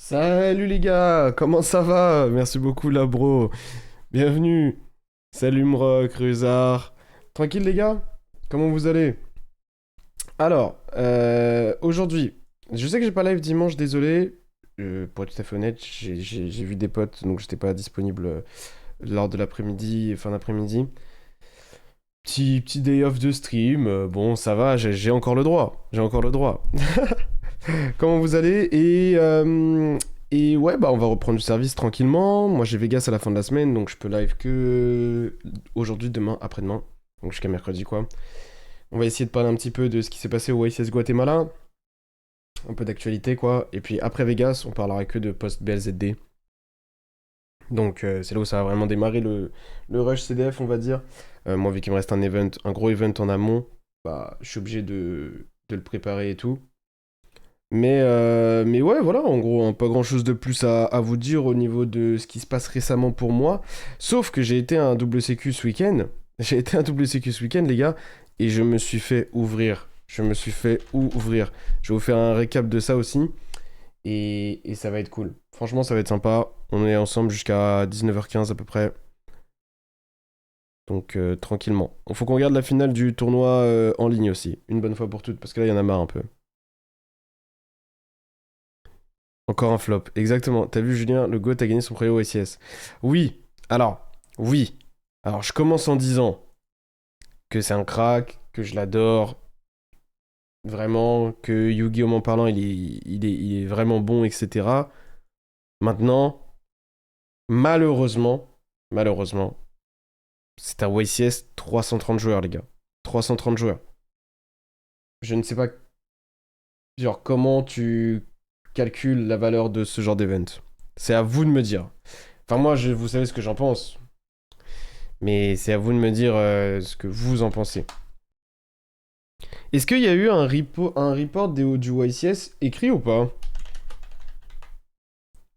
Salut les gars, comment ça va? Merci beaucoup là bro. Bienvenue. Salut Mroc, Rusard. Tranquille les gars? Comment vous allez? Alors, aujourd'hui, je sais que j'ai pas live dimanche, désolé. Pour être tout à fait honnête, j'ai vu des potes, donc j'étais pas disponible lors de l'après-midi, fin d'après-midi. Petit day off de stream, bon ça va, j'ai encore le droit. J'ai encore le droit. Comment vous allez? Et ouais, bah on va reprendre du service tranquillement. Moi j'ai Vegas à la fin de la semaine, donc je peux live que aujourd'hui, demain, après-demain. Donc jusqu'à mercredi quoi. On va essayer de parler un petit peu de ce qui s'est passé au YCS Guatemala. Un peu d'actualité quoi. Et puis après Vegas, on parlera que de post-BLZD. Donc c'est là où ça va vraiment démarrer le rush CDF on va dire. Moi vu qu'il me reste un gros event en amont, bah je suis obligé de le préparer et tout. Mais ouais, voilà, en gros, hein, pas grand chose de plus à vous dire au niveau de ce qui se passe récemment pour moi. Sauf que j'ai été à un double sécu ce week-end. J'ai été à un double sécu ce week-end, les gars, et je me suis fait ouvrir. Je me suis fait ouvrir. Je vais vous faire un récap de ça aussi. Et ça va être cool. Franchement, ça va être sympa. On est ensemble jusqu'à 19h15 à peu près. Donc, tranquillement. Il faut qu'on regarde la finale du tournoi en ligne aussi. Une bonne fois pour toutes, parce que là, il y en a marre un peu. Encore un flop, exactement. T'as vu, Julien, le GOAT a gagné son premier OSS. Oui, alors, oui. Alors, je commence en disant que c'est un crack, que je l'adore, vraiment, que Yu-Gi-Oh! M'en parlant, il est vraiment bon, etc. Maintenant, malheureusement, c'est un OSS 330 joueurs, les gars. 330 joueurs. Je ne sais pas, genre, comment tu calcules la valeur de ce genre d'event. C'est à vous de me dire. Enfin, moi, vous savez ce que j'en pense. Mais c'est à vous de me dire ce que vous en pensez. Est-ce qu'il y a eu un report du YCS écrit ou pas?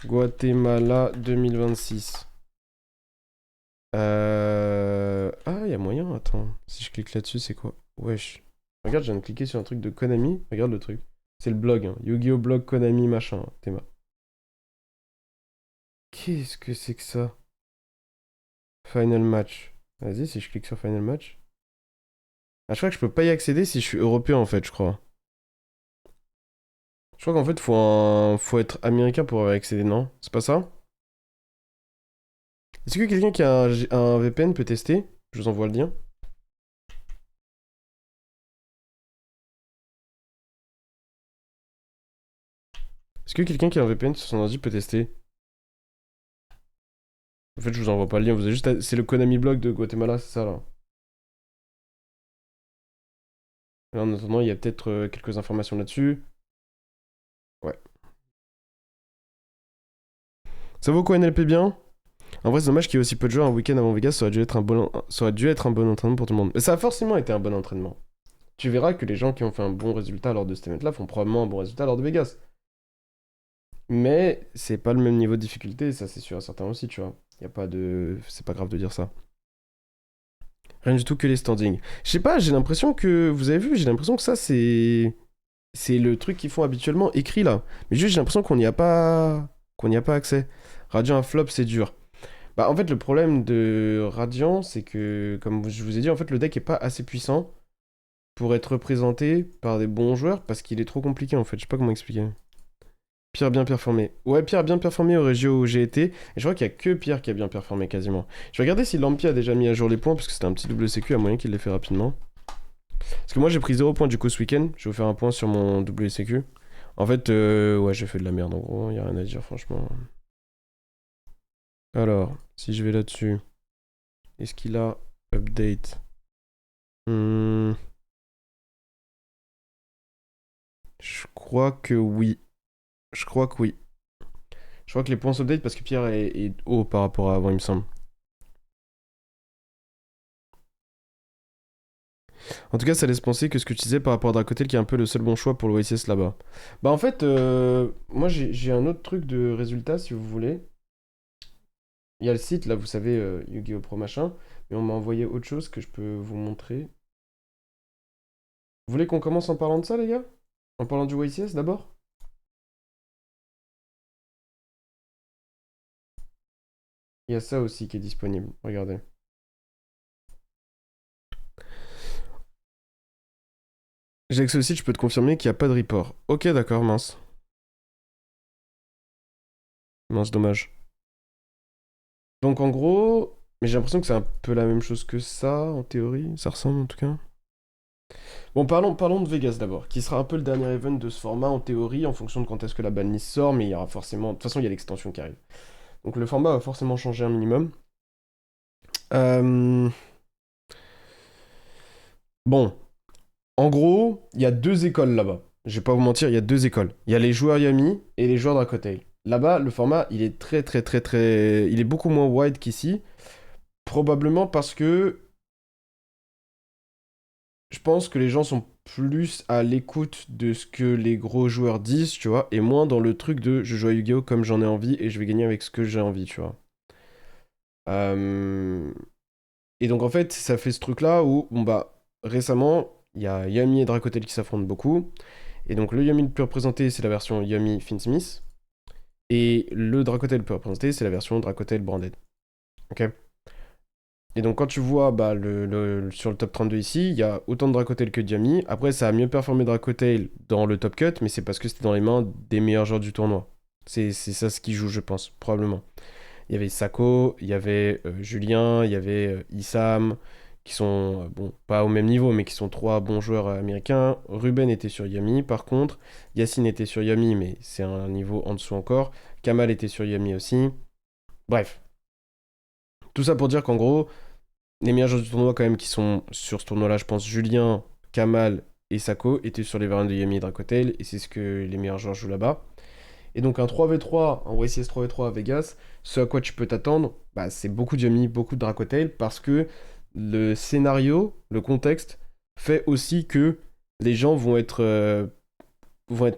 Guatemala 2026. Ah, il y a moyen, attends. Si je clique là-dessus, c'est quoi? Wesh. Regarde, je viens de cliquer sur un truc de Konami. Regarde le truc. C'est le blog, hein. Yu-Gi-Oh! Blog Konami machin. Théma. Qu'est-ce que c'est que ça? Final match. Vas-y, si je clique sur Final match. Ah, je crois que je peux pas y accéder si je suis européen en fait, je crois. Je crois qu'en fait, faut être américain pour y accéder, non? C'est pas ça? Est-ce que quelqu'un qui a un VPN peut tester? Je vous envoie le lien. Est-ce que quelqu'un qui a un VPN sur son ordi peut tester? En fait, je vous envoie pas le lien, vous avez juste c'est le Konami Blog de Guatemala, c'est ça là. Là, en attendant, il y a peut-être quelques informations là-dessus. Ouais. Ça vaut quoi NLP bien? En vrai, c'est dommage qu'il y ait aussi peu de joueurs un week-end avant Vegas, ça aurait dû être un bon entraînement pour tout le monde. Mais ça a forcément été un bon entraînement. Tu verras que les gens qui ont fait un bon résultat lors de cet event-là font probablement un bon résultat lors de Vegas. Mais c'est pas le même niveau de difficulté, ça c'est sûr et certain aussi, tu vois. Y a pas de. C'est pas grave de dire ça. Rien du tout que les standings. Je sais pas, j'ai l'impression que. Vous avez vu, j'ai l'impression que ça c'est. C'est le truc qu'ils font habituellement écrit là. Mais juste j'ai l'impression qu'on n'y a pas. Qu'on n'y a pas accès. Radiant un flop, c'est dur. Bah en fait le problème de Radiant, c'est que, comme je vous ai dit, en fait le deck est pas assez puissant pour être représenté par des bons joueurs parce qu'il est trop compliqué en fait. Je sais pas comment expliquer. Pierre bien performé. Ouais, Pierre a bien performé au Régio où j'ai été. Et je crois qu'il y a que Pierre qui a bien performé quasiment. Je vais regarder si Lampi a déjà mis à jour les points parce que c'était un petit double sécu à moyen qu'il l'ait fait rapidement. Parce que moi j'ai pris 0 points du coup ce week-end. Je vais vous faire un point sur mon double sécu. En fait, ouais, j'ai fait de la merde en gros. Y a rien à dire franchement. Alors, si je vais là-dessus, est-ce qu'il a update? Hmm, Je crois que oui. Je crois que oui. Je crois que les points s'update parce que Pierre est haut par rapport à avant, il me semble. En tout cas, ça laisse penser que ce que tu disais par rapport à Dracotel qui est un peu le seul bon choix pour l'OSS là-bas. Bah en fait, moi j'ai un autre truc de résultat si vous voulez. Il y a le site là, vous savez, Yu-Gi-Oh! Pro machin, mais on m'a envoyé autre chose que je peux vous montrer. Vous voulez qu'on commence en parlant de ça les gars? En parlant du OSS d'abord? Il y a ça aussi qui est disponible. Regardez. J'ai accès au site, je peux te confirmer qu'il n'y a pas de report. Ok, d'accord, mince. Mince, dommage. Donc en gros, mais j'ai l'impression que c'est un peu la même chose que ça, en théorie. Ça ressemble en tout cas. Bon, parlons de Vegas d'abord, qui sera un peu le dernier event de ce format en théorie, en fonction de quand est-ce que la banlist sort, mais il y aura forcément. De toute façon, il y a l'extension qui arrive. Donc le format va forcément changer un minimum. Euh, Bon, en gros, il y a deux écoles là-bas. Je vais pas vous mentir, il y a deux écoles. Il y a les joueurs Yami et les joueurs Dracotail. Là-bas, le format, il est très très très très... Il est beaucoup moins wide qu'ici. Probablement parce que je pense que les gens sont plus à l'écoute de ce que les gros joueurs disent, tu vois, et moins dans le truc de je joue à Yu-Gi-Oh comme j'en ai envie et je vais gagner avec ce que j'ai envie, tu vois. Euh, Et donc en fait, ça fait ce truc-là où, bon bah, récemment, il y a Yami et Dracotel qui s'affrontent beaucoup. Et donc le Yami le plus représenté, c'est la version Yami Finsmith. Et le Dracotel le plus représenté, c'est la version Dracotel Branded. Ok. Et donc quand tu vois bah, sur le top 32 ici, il y a autant de Dracotel que de Yami. Après, ça a mieux performé Dracotel dans le top cut, mais c'est parce que c'était dans les mains des meilleurs joueurs du tournoi. C'est ça ce qui joue, je pense, probablement. Il y avait Sako, il y avait Julien, il y avait Issam, qui sont, bon, pas au même niveau, mais qui sont trois bons joueurs américains. Ruben était sur Yami, par contre. Yacine était sur Yami, mais c'est un niveau en dessous encore. Kamal était sur Yami aussi. Bref, tout ça pour dire qu'en gros, les meilleurs joueurs du tournoi, quand même, qui sont sur ce tournoi-là, je pense, Julien, Kamal et Sako étaient sur les variantes de Yami et Dracotel, et c'est ce que les meilleurs joueurs jouent là-bas. Et donc un 3v3, un YCS 3v3 à Vegas, ce à quoi tu peux t'attendre, bah, c'est beaucoup de Yami, beaucoup de Dracotail, parce que le scénario, le contexte, fait aussi que les gens vont être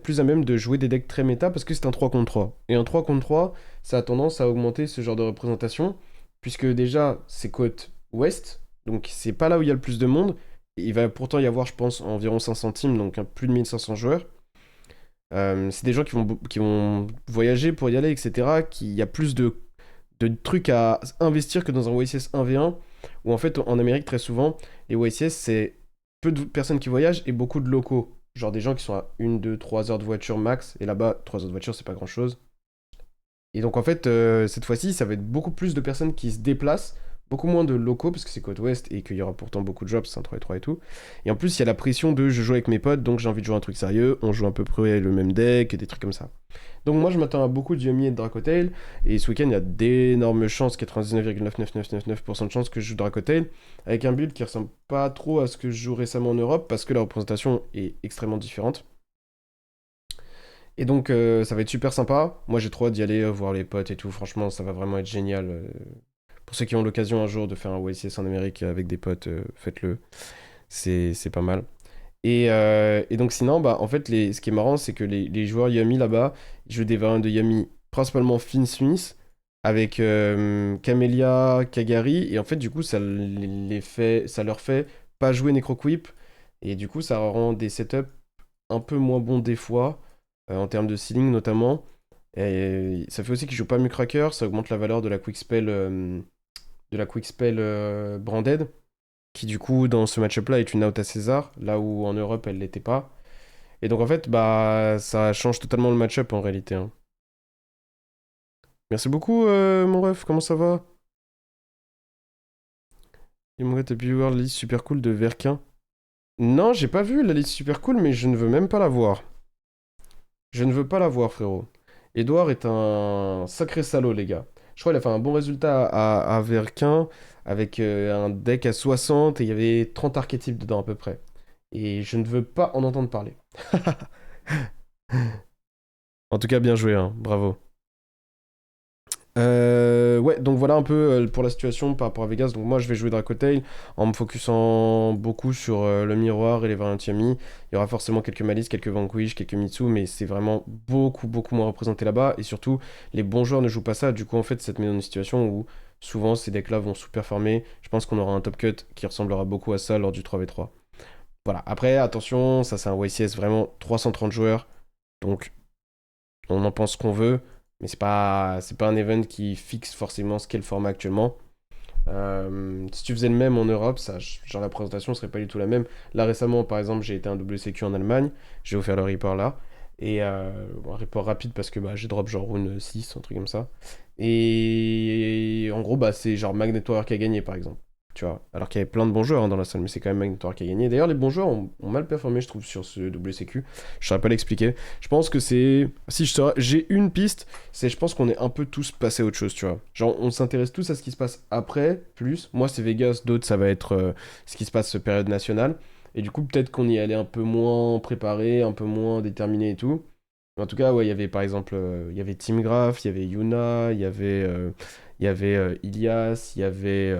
plus à même de jouer des decks très méta, parce que c'est un 3 contre 3. Et un 3 contre 3, ça a tendance à augmenter ce genre de représentation, puisque déjà, c'est côte ouest, donc c'est pas là où il y a le plus de monde, et il va pourtant y avoir, je pense, environ 500 teams, donc plus de 1500 joueurs. C'est des gens qui vont voyager pour y aller, etc. Il y a plus de trucs à investir que dans un YCS 1v1, où en fait, en Amérique, très souvent, les YCS, c'est peu de personnes qui voyagent et beaucoup de locaux. Genre des gens qui sont à 1, 2, 3 heures de voiture max, et là-bas, 3 heures de voiture, c'est pas grand-chose. Et donc en fait, cette fois-ci, ça va être beaucoup plus de personnes qui se déplacent, beaucoup moins de locaux, parce que c'est côte ouest et qu'il y aura pourtant beaucoup de jobs, c'est un 3 et tout. Et en plus, il y a la pression de je joue avec mes potes, donc j'ai envie de jouer un truc sérieux, on joue à peu près le même deck, et des trucs comme ça. Donc moi, je m'attends à beaucoup de Yumi et de Dracotail, et ce week-end, il y a d'énormes chances, 99,99999% de chances que je joue Dracotail, avec un build qui ressemble pas trop à ce que je joue récemment en Europe, parce que la représentation est extrêmement différente. Et donc, ça va être super sympa. Moi, j'ai trop hâte d'y aller, voir les potes et tout. Franchement, ça va vraiment être génial. Pour ceux qui ont l'occasion un jour de faire un YCS en Amérique avec des potes, faites-le. C'est pas mal. Et donc, sinon, bah, en fait, ce qui est marrant, c'est que les joueurs Yami là-bas, ils jouent des variantes de Yami, principalement Finn Smith, avec Camellia, Kagari. Et en fait, du coup, ça leur fait pas jouer Necroquip. Et du coup, ça rend des setups un peu moins bons des fois en termes de ceiling notamment. Et ça fait aussi qu'il joue pas Mucracker, ça augmente la valeur de la quick spell Branded, qui du coup dans ce match-up là est une out à César, là où en Europe elle l'était pas. Et donc en fait bah ça change totalement le match-up en réalité, hein. Merci beaucoup mon ref, comment ça va? Et mon gars t'as pu voir la liste super cool de Verquin? Non j'ai pas vu la liste super cool mais je ne veux même pas la voir. Je ne veux pas la voir frérot. Edouard est un sacré salaud, les gars. Je crois qu'il a fait un bon résultat à Verquin avec un deck à 60 et il y avait 30 archétypes dedans à peu près. Et je ne veux pas en entendre parler. En tout cas, bien joué, hein. Bravo. Ouais, donc voilà un peu pour la situation par rapport à Vegas. Donc moi, je vais jouer Dracotail en me focusant beaucoup sur le miroir et les variantes Yami. Il y aura forcément quelques Malice, quelques Vanquish, quelques Mitsu, mais c'est vraiment beaucoup, beaucoup moins représenté là-bas. Et surtout, les bons joueurs ne jouent pas ça. Du coup, en fait, ça te met dans une situation où souvent ces decks-là vont sous-performer. Je pense qu'on aura un top cut qui ressemblera beaucoup à ça lors du 3v3. Voilà. Après, attention, ça c'est un YCS vraiment 330 joueurs. Donc, on en pense qu'on veut. Mais c'est pas un event qui fixe forcément ce qu'est le format actuellement. Si tu faisais le même en Europe, genre la présentation serait pas du tout la même. Là récemment, par exemple, j'ai été à un WCQ en Allemagne, j'ai offert le report là, et bon, un report rapide parce que bah, j'ai drop genre round 6, un truc comme ça. Et en gros, bah, c'est genre Magnet Tower qui a gagné par exemple. Tu vois, alors qu'il y avait plein de bons joueurs hein, dans la salle, mais c'est quand même Magnet Tower qui a gagné. D'ailleurs, les bons joueurs ont mal performé, je trouve, sur ce WCQ. Je saurais pas l'expliquer. Je pense que c'est. Si je saurais. J'ai une piste, c'est je pense qu'on est un peu tous passés à autre chose, tu vois. Genre, on s'intéresse tous à ce qui se passe après, plus. Moi, c'est Vegas, d'autres, ça va être ce qui se passe période nationale. Et du coup, peut-être qu'on y allait un peu moins préparé, un peu moins déterminé et tout. Mais en tout cas, ouais, il y avait par exemple, il y avait Team Graph, il y avait Yuna, il y avait Ilias, il y avait,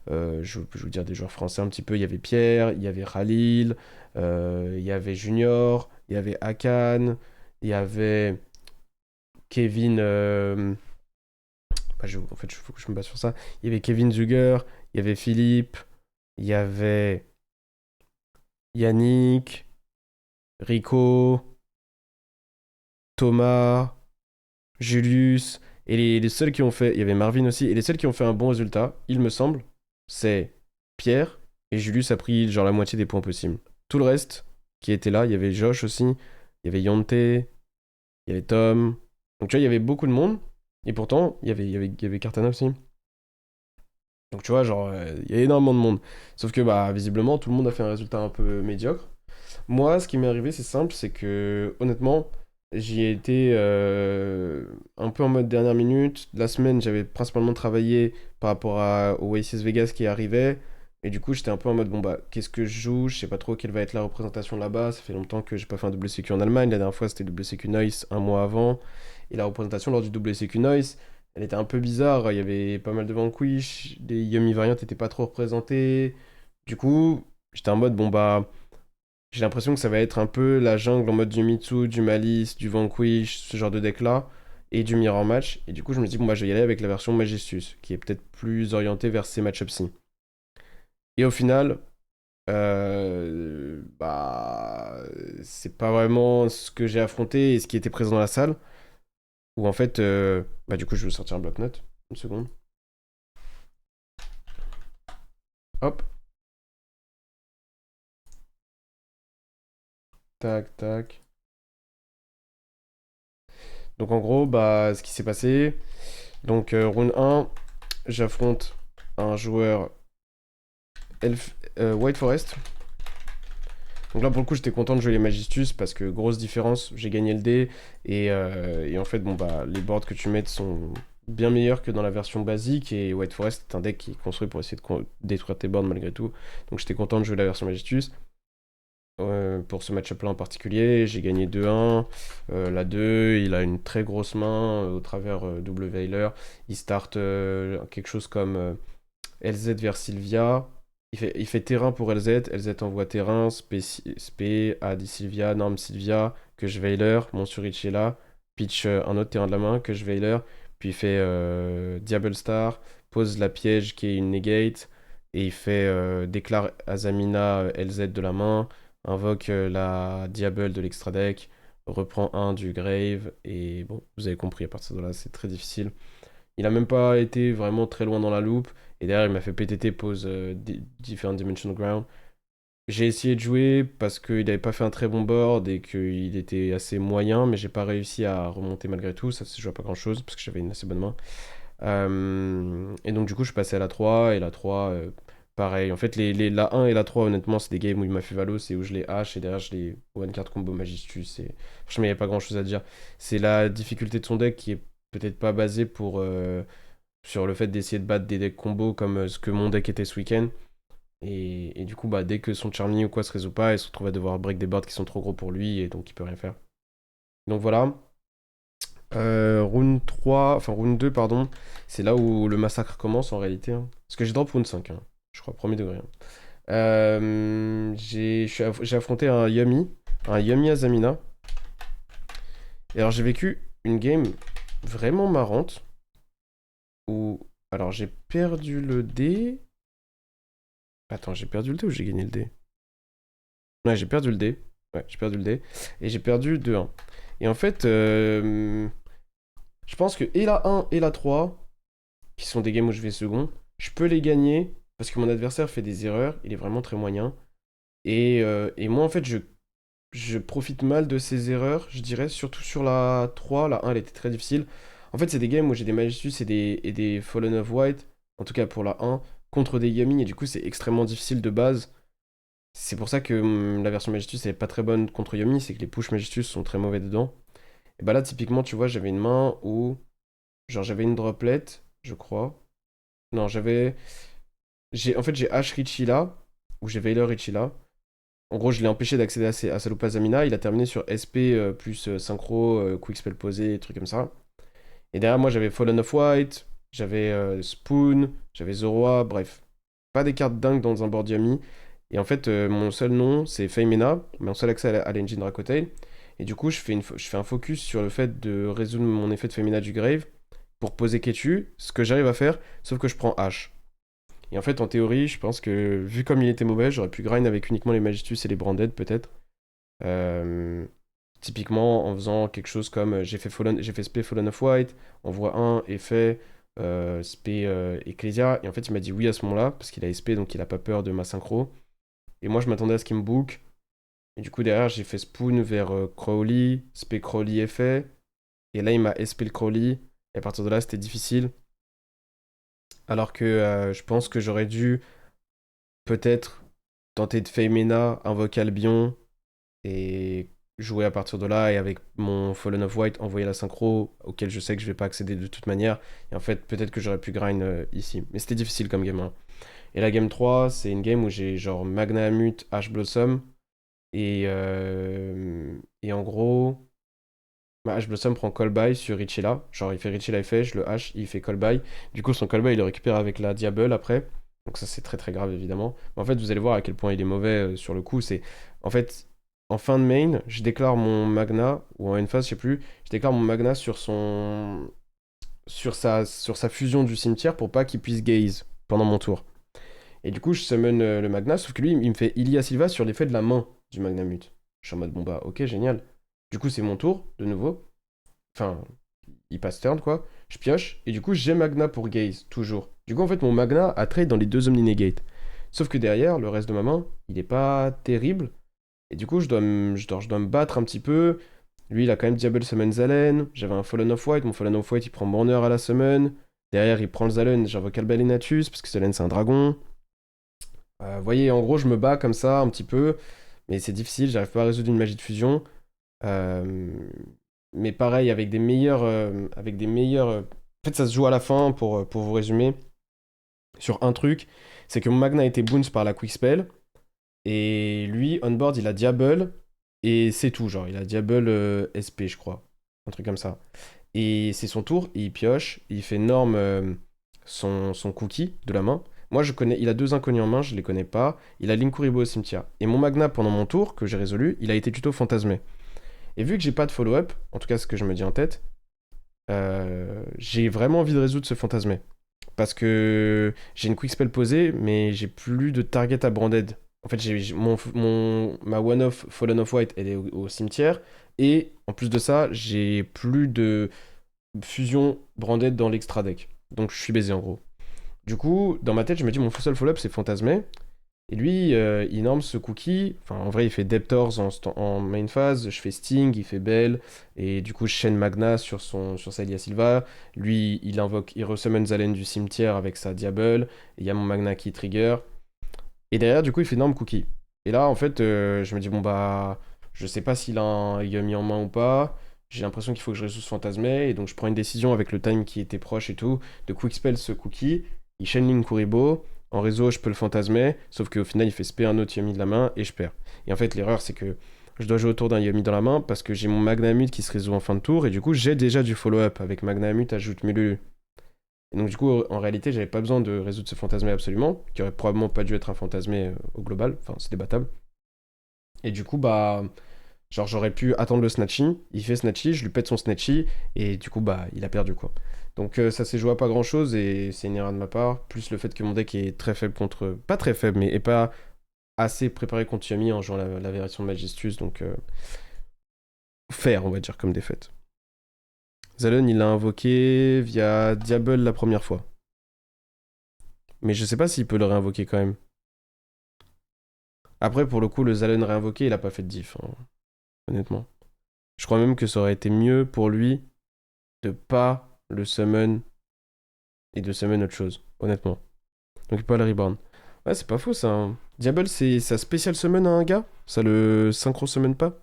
je vais vous dire des joueurs français un petit peu, il y avait Pierre, il y avait Khalil, il y avait Junior, il y avait Akan, il y avait Kevin. En fait, il faut que je me base sur ça. Il y avait Kevin Zuger, il y avait Philippe, il y avait Yannick, Rico, Thomas, Julius. Et les seuls qui ont fait. Il y avait Marvin aussi. Et les seuls qui ont fait un bon résultat, il me semble, c'est Pierre. Et Julius a pris genre la moitié des points possibles. Tout le reste qui était là, il y avait Josh aussi, il y avait Yonte, il y avait Tom. Donc tu vois, il y avait beaucoup de monde. Et pourtant, il y avait Cartana aussi. Donc tu vois, genre, il y a énormément de monde. Sauf que, bah, visiblement, tout le monde a fait un résultat un peu médiocre. Moi, ce qui m'est arrivé, c'est simple, c'est que, honnêtement, j'y ai été un peu en mode dernière minute. La semaine, j'avais principalement travaillé par rapport au Oasis Vegas qui arrivait. Et du coup, j'étais un peu en mode, bon, bah, qu'est-ce que je joue? Je sais pas trop quelle va être la représentation là-bas. Ça fait longtemps que j'ai pas fait un WCQ en Allemagne. La dernière fois, c'était WCQ Noise un mois avant. Et la représentation lors du WCQ Noise, elle était un peu bizarre. Il y avait pas mal de Vanquish. Les Yumi variantes étaient pas trop représentées. Du coup, j'étais en mode, bon, bah. J'ai l'impression que ça va être un peu la jungle en mode du Mitsu, du Malice, du Vanquish, ce genre de deck-là, et du Mirror Match. Et du coup, je me dis, bon, bah, je vais y aller avec la version Magistus, qui est peut-être plus orientée vers ces match-ups-ci. Et au final, bah, c'est pas vraiment ce que j'ai affronté et ce qui était présent dans la salle. Où en fait, bah, du coup, je vais sortir un bloc-notes. Une seconde. Hop, tac, tac. Donc en gros, bah, ce qui s'est passé. Donc, round 1, j'affronte un joueur White Forest. Donc là, pour le coup, j'étais content de jouer les Magistus parce que grosse différence, j'ai gagné le dé et en fait, bon bah, les boards que tu mets sont bien meilleurs que dans la version basique et White Forest est un deck qui est construit pour essayer de détruire tes boards malgré tout. Donc j'étais content de jouer la version Magistus. Pour ce match-up là en particulier, j'ai gagné 2-1. La 2, il a une très grosse main au travers double Veiler. Il start quelque chose comme LZ vers Sylvia. Il fait terrain pour LZ. LZ envoie terrain. Spé AD Sylvia, Norm Sylvia, que je Veiler, mon sur Richella. Pitch un autre terrain de la main, que je Veiler. Puis il fait Diable Star. Pose la piège qui est une negate. Et il fait déclare Azamina LZ de la main. Invoque la Diable de l'extra deck. Reprend un du Grave. Et bon, vous avez compris, à partir de là, c'est très difficile. Il a même pas été vraiment très loin dans la loupe. Et derrière, il m'a fait PTT pose Different Dimensional Ground. J'ai essayé de jouer parce qu'il n'avait pas fait un très bon board et qu'il était assez moyen, mais j'ai pas réussi à remonter malgré tout. Ça se joue à pas grand chose parce que j'avais une assez bonne main. Et donc, du coup, je suis passé à la 3 et la 3, pareil. En fait, la 1 et la 3, honnêtement, c'est des games où il m'a fait valo, c'est où je les hache et derrière, je les one card combo Magistus. Franchement, il n'y a pas grand chose à dire. C'est la difficulté de son deck qui est peut-être pas basée sur le fait d'essayer de battre des decks combos comme ce que mon deck était ce week-end. Et du coup, bah, dès que son Charmy ou quoi se résout pas, il se retrouve à devoir break des boards qui sont trop gros pour lui et donc il peut rien faire. Donc voilà. Round 3, enfin round 2, pardon, c'est là où le massacre commence en réalité, hein. Parce que j'ai drop round 5, hein, je crois, premier degré, hein. J'ai affronté un Yumi Azamina. Et alors j'ai vécu une game vraiment marrante où. Alors j'ai perdu le dé. Attends, j'ai perdu le dé ou j'ai gagné le dé? Ouais, j'ai perdu le dé. Ouais, j'ai perdu le dé. Et j'ai perdu 2-1. Et en fait, Je pense que et la 1 et la 3, qui sont des games où je vais second, je peux les gagner parce que mon adversaire fait des erreurs, il est vraiment très moyen. Et moi, en fait, je profite mal de ces erreurs, je dirais, surtout sur la 3. La 1, elle était très difficile. En fait, c'est des games où j'ai des Magistus et des Fallen of White, en tout cas pour la 1, contre des Yami, et du coup, c'est extrêmement difficile de base. C'est pour ça que la version Magistus, elle est pas très bonne contre Yami, c'est que les push Magistus sont très mauvais dedans. Et bah là, typiquement, tu vois, j'avais une main où, genre, j'avais une droplet, je crois. Non, en fait, j'ai H Richie là, ou j'ai Veiler Richie là. En gros, je l'ai empêché d'accéder à Salupa Zamina. Il a terminé sur SP plus synchro, quick spell posé, des trucs comme ça. Et derrière moi, j'avais Fallen of White, j'avais Spoon, j'avais Zoroa, bref. Pas des cartes dingues dans un board Yami. Et en fait, mon seul nom, c'est Femina, mon seul accès à l'engine Dracotail. Et du coup, je fais un focus sur le fait de résoudre mon effet de Femina du Grave pour poser Ketu, ce que j'arrive à faire, sauf que je prends H. Et en fait, en théorie, je pense que, vu comme il était mauvais, j'aurais pu grind avec uniquement les Magistus et les Branded, peut-être. Euh, Typiquement, en faisant quelque chose comme j'ai fait SP Fallen of White, envoie 1, effet, SP Ecclesia. Et en fait, il m'a dit oui à ce moment-là, parce qu'il a SP, donc il a pas peur de ma synchro. Et moi, je m'attendais à ce qu'il me book. Et du coup, derrière, j'ai fait Spoon vers Crowley, SP Crowley effet. Et là, il m'a SP le Crowley. Et à partir de là, c'était difficile. Alors que je pense que j'aurais dû peut-être tenter de Femina, invoquer Albion et jouer à partir de là et avec mon Fallen of White envoyer la synchro auquel je sais que je vais pas accéder de toute manière. Et en fait, peut-être que j'aurais pu grind ici. Mais c'était difficile comme game 1. Et la game 3, c'est une game où j'ai genre Magna Amut, Ash Blossom. Et en gros, Ash Blossom prend call by sur Richella. Genre il fait Richella effet, je le H, il fait call by. Du coup, son call by, il le récupère avec la Diable après. Donc ça, c'est très très grave évidemment. Mais en fait, vous allez voir à quel point il est mauvais sur le coup. C'est en fait en fin de main, je déclare mon Magna ou en end phase, je sais plus. Je déclare mon Magna sur sa fusion du cimetière pour pas qu'il puisse gaze pendant mon tour. Et du coup, je summon le Magna, sauf que lui, il me fait Ilia Silva sur l'effet de la main du Magnamut. Je suis en mode bon bah ok génial. Du coup, c'est mon tour de nouveau. Enfin, il passe turn quoi. Je pioche et du coup j'ai Magna pour gaze toujours. Du coup en fait mon Magna a trade dans les deux Omni Negate. Sauf que derrière le reste de ma main il est pas terrible et du coup je dois me battre un petit peu. Lui il a quand même Diable Summon Zalen. J'avais un Fallen of White. Mon Fallen of White il prend Borner à la summon. Derrière il prend le Zalen. J'invoque Albalenatus parce que Zalen c'est un dragon. Vous voyez en gros je me bats comme ça un petit peu. Mais c'est difficile, j'arrive pas à résoudre une magie de fusion. Euh, mais pareil, avec des meilleurs. En fait, ça se joue à la fin pour vous résumer. Sur un truc, c'est que mon Magna a été bounce par la Quick Spell. Et lui, on board, il a Diable. Et c'est tout, genre, il a Diable SP, je crois. Un truc comme ça. Et c'est son tour, et il pioche. Il fait norme son cookie de la main. Moi, je connais. Il a deux inconnus en main, je les connais pas. Il a Linkuribo au cimetière. Et mon Magna, pendant mon tour, que j'ai résolu, il a été tuto fantasmé. Et vu que j'ai pas de follow-up, en tout cas ce que je me dis en tête, j'ai vraiment envie de résoudre ce fantasmé. Parce que j'ai une quick spell posée, mais j'ai plus de target à branded. En fait, ma one-off Fallen of White, elle est au cimetière. Et en plus de ça, j'ai plus de fusion branded dans l'extra deck. Donc je suis baisé en gros. Du coup, dans ma tête, je me dis mon seul follow-up c'est fantasmé. Et lui, il norme ce cookie. Enfin, en vrai, il fait Deptors en main phase. Je fais Sting, il fait Bell. Et du coup, je chaîne Magna sur sa Ilia Silva. Lui, il resummon Zalen du cimetière avec sa Diable. Et il y a mon Magna qui trigger. Et derrière, du coup, il fait norme cookie. Et là, en fait, je me dis, bon, bah, je sais pas s'il a un Yumi en main ou pas. J'ai l'impression qu'il faut que je résoudre ce fantasmé. Et donc, je prends une décision avec le time qui était proche et tout, de quick spell ce cookie. Il chaîne Link Kuribo. En réseau, je peux le fantasmer, sauf qu'au final, il fait spé un autre Yumi de la main et je perds. Et en fait, l'erreur, c'est que je dois jouer autour d'un Yumi dans la main parce que j'ai mon Magnamut qui se résout en fin de tour et du coup, j'ai déjà du follow-up avec Magnamut, ajoute Mululu. Et donc, du coup, en réalité, j'avais pas besoin de résoudre ce fantasmé absolument, qui aurait probablement pas dû être un fantasmé au global, enfin, c'est débattable. Et du coup, bah, genre, j'aurais pu attendre le Snatchy, il fait Snatchy, je lui pète son Snatchy, et du coup, bah, il a perdu quoi. Donc, ça s'est joué à pas grand chose, et c'est une erreur de ma part, plus le fait que mon deck est très faible contre. Pas très faible, mais est pas assez préparé contre Yami en jouant la version de Magistus, donc. Faire, on va dire, comme défaite. Zalen, il l'a invoqué via Diable la première fois. Mais je sais pas s'il peut le réinvoquer quand même. Après, pour le coup, le Zalen réinvoqué, il a pas fait de diff, hein, honnêtement. Je crois même que ça aurait été mieux pour lui de pas le summon et de summon autre chose, honnêtement. Donc pas le reborn. Ouais, c'est pas faux ça, hein. Diable, c'est sa spécial summon à un gars. Ça le synchro summon pas.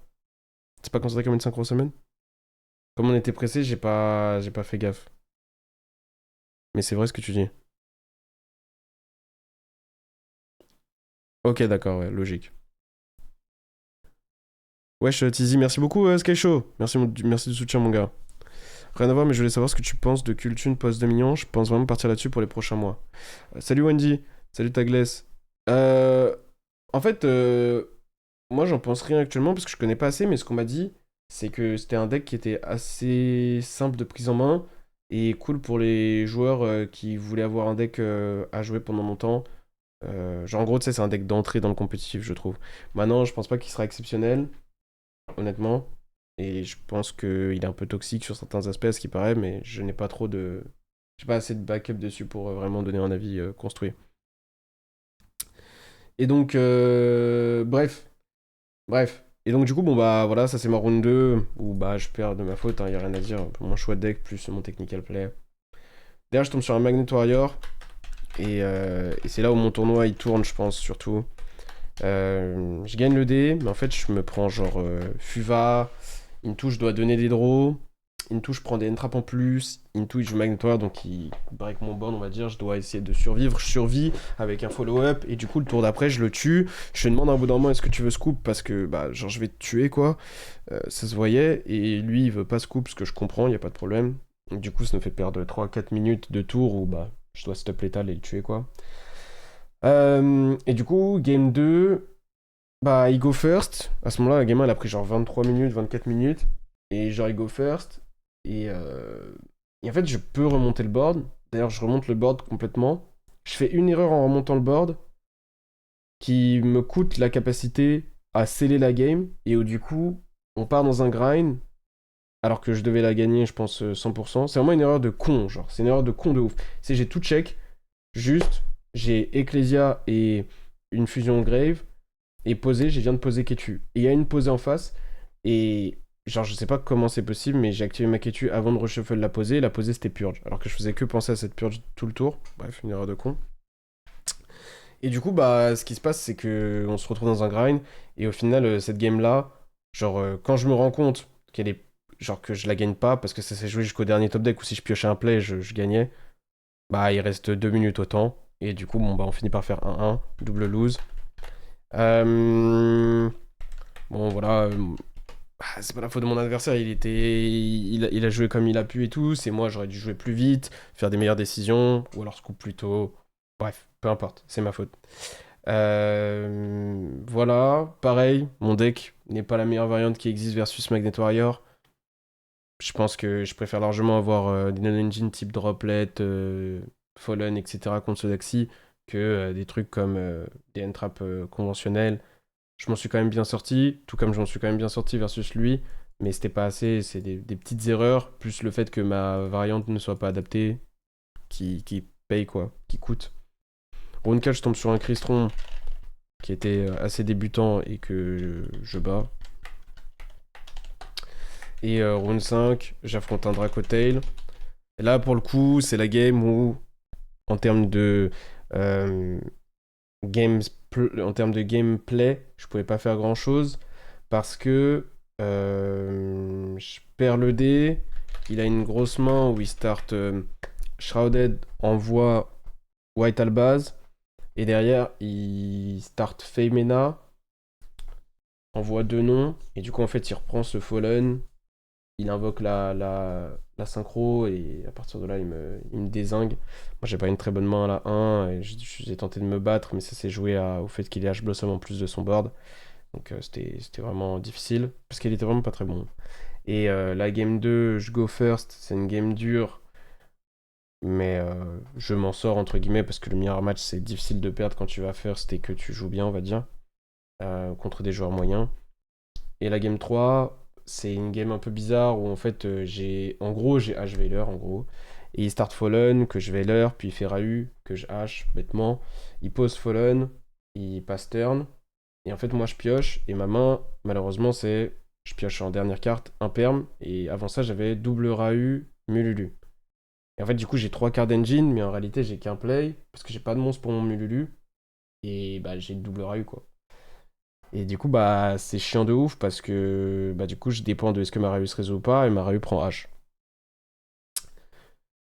C'est pas considéré comme une synchro summon. Comme on était pressé, j'ai pas fait gaffe. Mais c'est vrai ce que tu dis. Ok, d'accord, ouais, logique. Wesh, Tizi, merci beaucoup, Sky Show. Merci du soutien, mon gars. Rien à voir, mais je voulais savoir ce que tu penses de Cultune post 2 millions. Je pense vraiment partir là-dessus pour les prochains mois. Salut Wendy, salut Tagless. Euh, En fait, moi j'en pense rien actuellement parce que je connais pas assez, mais ce qu'on m'a dit, c'est que c'était un deck qui était assez simple de prise en main et cool pour les joueurs qui voulaient avoir un deck à jouer pendant longtemps. Genre en gros, tu sais, c'est un deck d'entrée dans le compétitif, je trouve. Maintenant, je pense pas qu'il sera exceptionnel, honnêtement. Et je pense qu'il est un peu toxique sur certains aspects, à ce qui paraît, mais je n'ai pas trop de. J'ai pas assez de backup dessus pour vraiment donner un avis construit. Et donc, bref. Et donc, du coup, bon, bah voilà, ça c'est ma round 2 où bah je perds de ma faute, y a rien à dire. Mon choix de deck plus mon technical play. D'ailleurs, je tombe sur un Magnet Warrior et c'est là où mon tournoi il tourne, je pense, surtout. Je gagne le dé, mais en fait, je me prends genre Fuva. Into, je dois donner des draws. Into, je prends des entraps en plus. Into, il joue Magnetoire, donc il break mon board, on va dire. Je dois essayer de survivre. Je survis avec un follow-up. Et du coup, le tour d'après, je le tue. Je lui demande un bout d'un moment, est-ce que tu veux scoop? Parce que, bah, genre, je vais te tuer, quoi. Ça se voyait. Et lui, il veut pas scoop, ce que je comprends, y a pas de problème. Donc, du coup, ça nous fait perdre 3-4 minutes de tour où, bah, je dois stop l'étal et le tuer, quoi. Et du coup, game 2, bah, il go first. À ce moment-là, la game 1, elle a pris genre 23 minutes, 24 minutes. Et genre, il go first. Et en fait, je peux remonter le board. D'ailleurs, je remonte le board complètement. Je fais une erreur en remontant le board qui me coûte la capacité à sceller la game. Et où du coup, on part dans un grind. Alors que je devais la gagner, je pense, 100%. C'est vraiment une erreur de con, genre. C'est une erreur de con de ouf. C'est j'ai tout check. Juste, j'ai Ecclesia et une fusion Grave. Et posé, je viens de poser Ketu. Et il y a une posée en face. Et genre, je sais pas comment c'est possible, mais j'ai activé ma Ketu avant de reshuffle la posée. Et la posée, c'était Purge. Alors que je faisais que penser à cette Purge tout le tour. Bref, une erreur de con. Et du coup, bah, ce qui se passe, c'est que on se retrouve dans un grind. Et au final, cette game-là, genre, quand je me rends compte qu'elle est. Genre, que je la gagne pas, parce que ça s'est joué jusqu'au dernier top deck, ou si je piochais un play, je gagnais. Bah, il reste 2 minutes au temps. Et du coup, bon, bah, on finit par faire 1-1, double lose. Bon, voilà. C'est pas la faute de mon adversaire, il a joué comme il a pu et tout. C'est moi, j'aurais dû jouer plus vite, faire des meilleures décisions, ou alors scoop plus tôt. Bref, peu importe, c'est ma faute. Voilà, pareil, mon deck n'est pas la meilleure variante qui existe versus Magnet Warrior. Je pense que je préfère largement avoir des non-engine type Droplet, Fallen, etc. contre ce deck-ci que des trucs comme des entraps conventionnels. Je m'en suis quand même bien sorti, tout comme je m'en suis quand même bien sorti versus lui, mais c'était pas assez, c'est des petites erreurs, plus le fait que ma variante ne soit pas adaptée, qui paye quoi, qui coûte. Round 4, je tombe sur un Crystron qui était assez débutant et que je bats. Et round 5, j'affronte un Dracotail. Et là, pour le coup, c'est la game où, en termes de euh, en termes de gameplay, je pouvais pas faire grand chose parce que je perds le dé. Il a une grosse main où il start Shrouded, envoie White Albaz et derrière il start Feymena, envoie deux noms et du coup en fait il reprend ce Fallen, il invoque la synchro et à partir de là il me dézingue. Moi j'ai pas une très bonne main à la 1 et j'ai tenté de me battre mais ça s'est joué au fait qu'il ait H Blossom en plus de son board. Donc c'était vraiment difficile parce qu'il était vraiment pas très bon. Et la game 2, je go first, c'est une game dure mais je m'en sors entre guillemets parce que le meilleur match c'est difficile de perdre quand tu vas first et que tu joues bien on va dire contre des joueurs moyens. Et la game 3, c'est une game un peu bizarre où en fait en gros j'ai H Veiler en gros. Et il start Fallen, que je Veiler, puis il fait Rahu, que je H bêtement. Il pose Fallen, il passe turn. Et en fait moi je pioche, et ma main malheureusement c'est... Je pioche en dernière carte, un perm, et avant ça j'avais double Rahu, Mululu. Et en fait du coup j'ai 3 cartes d'engine, mais en réalité j'ai qu'un play, parce que j'ai pas de monstre pour mon Mululu. Et bah j'ai le double Rahu quoi. Et du coup, bah, c'est chiant de ouf parce que bah, du coup, je dépends de est-ce que ma Rahu se résout ou pas et ma Rahu prend H.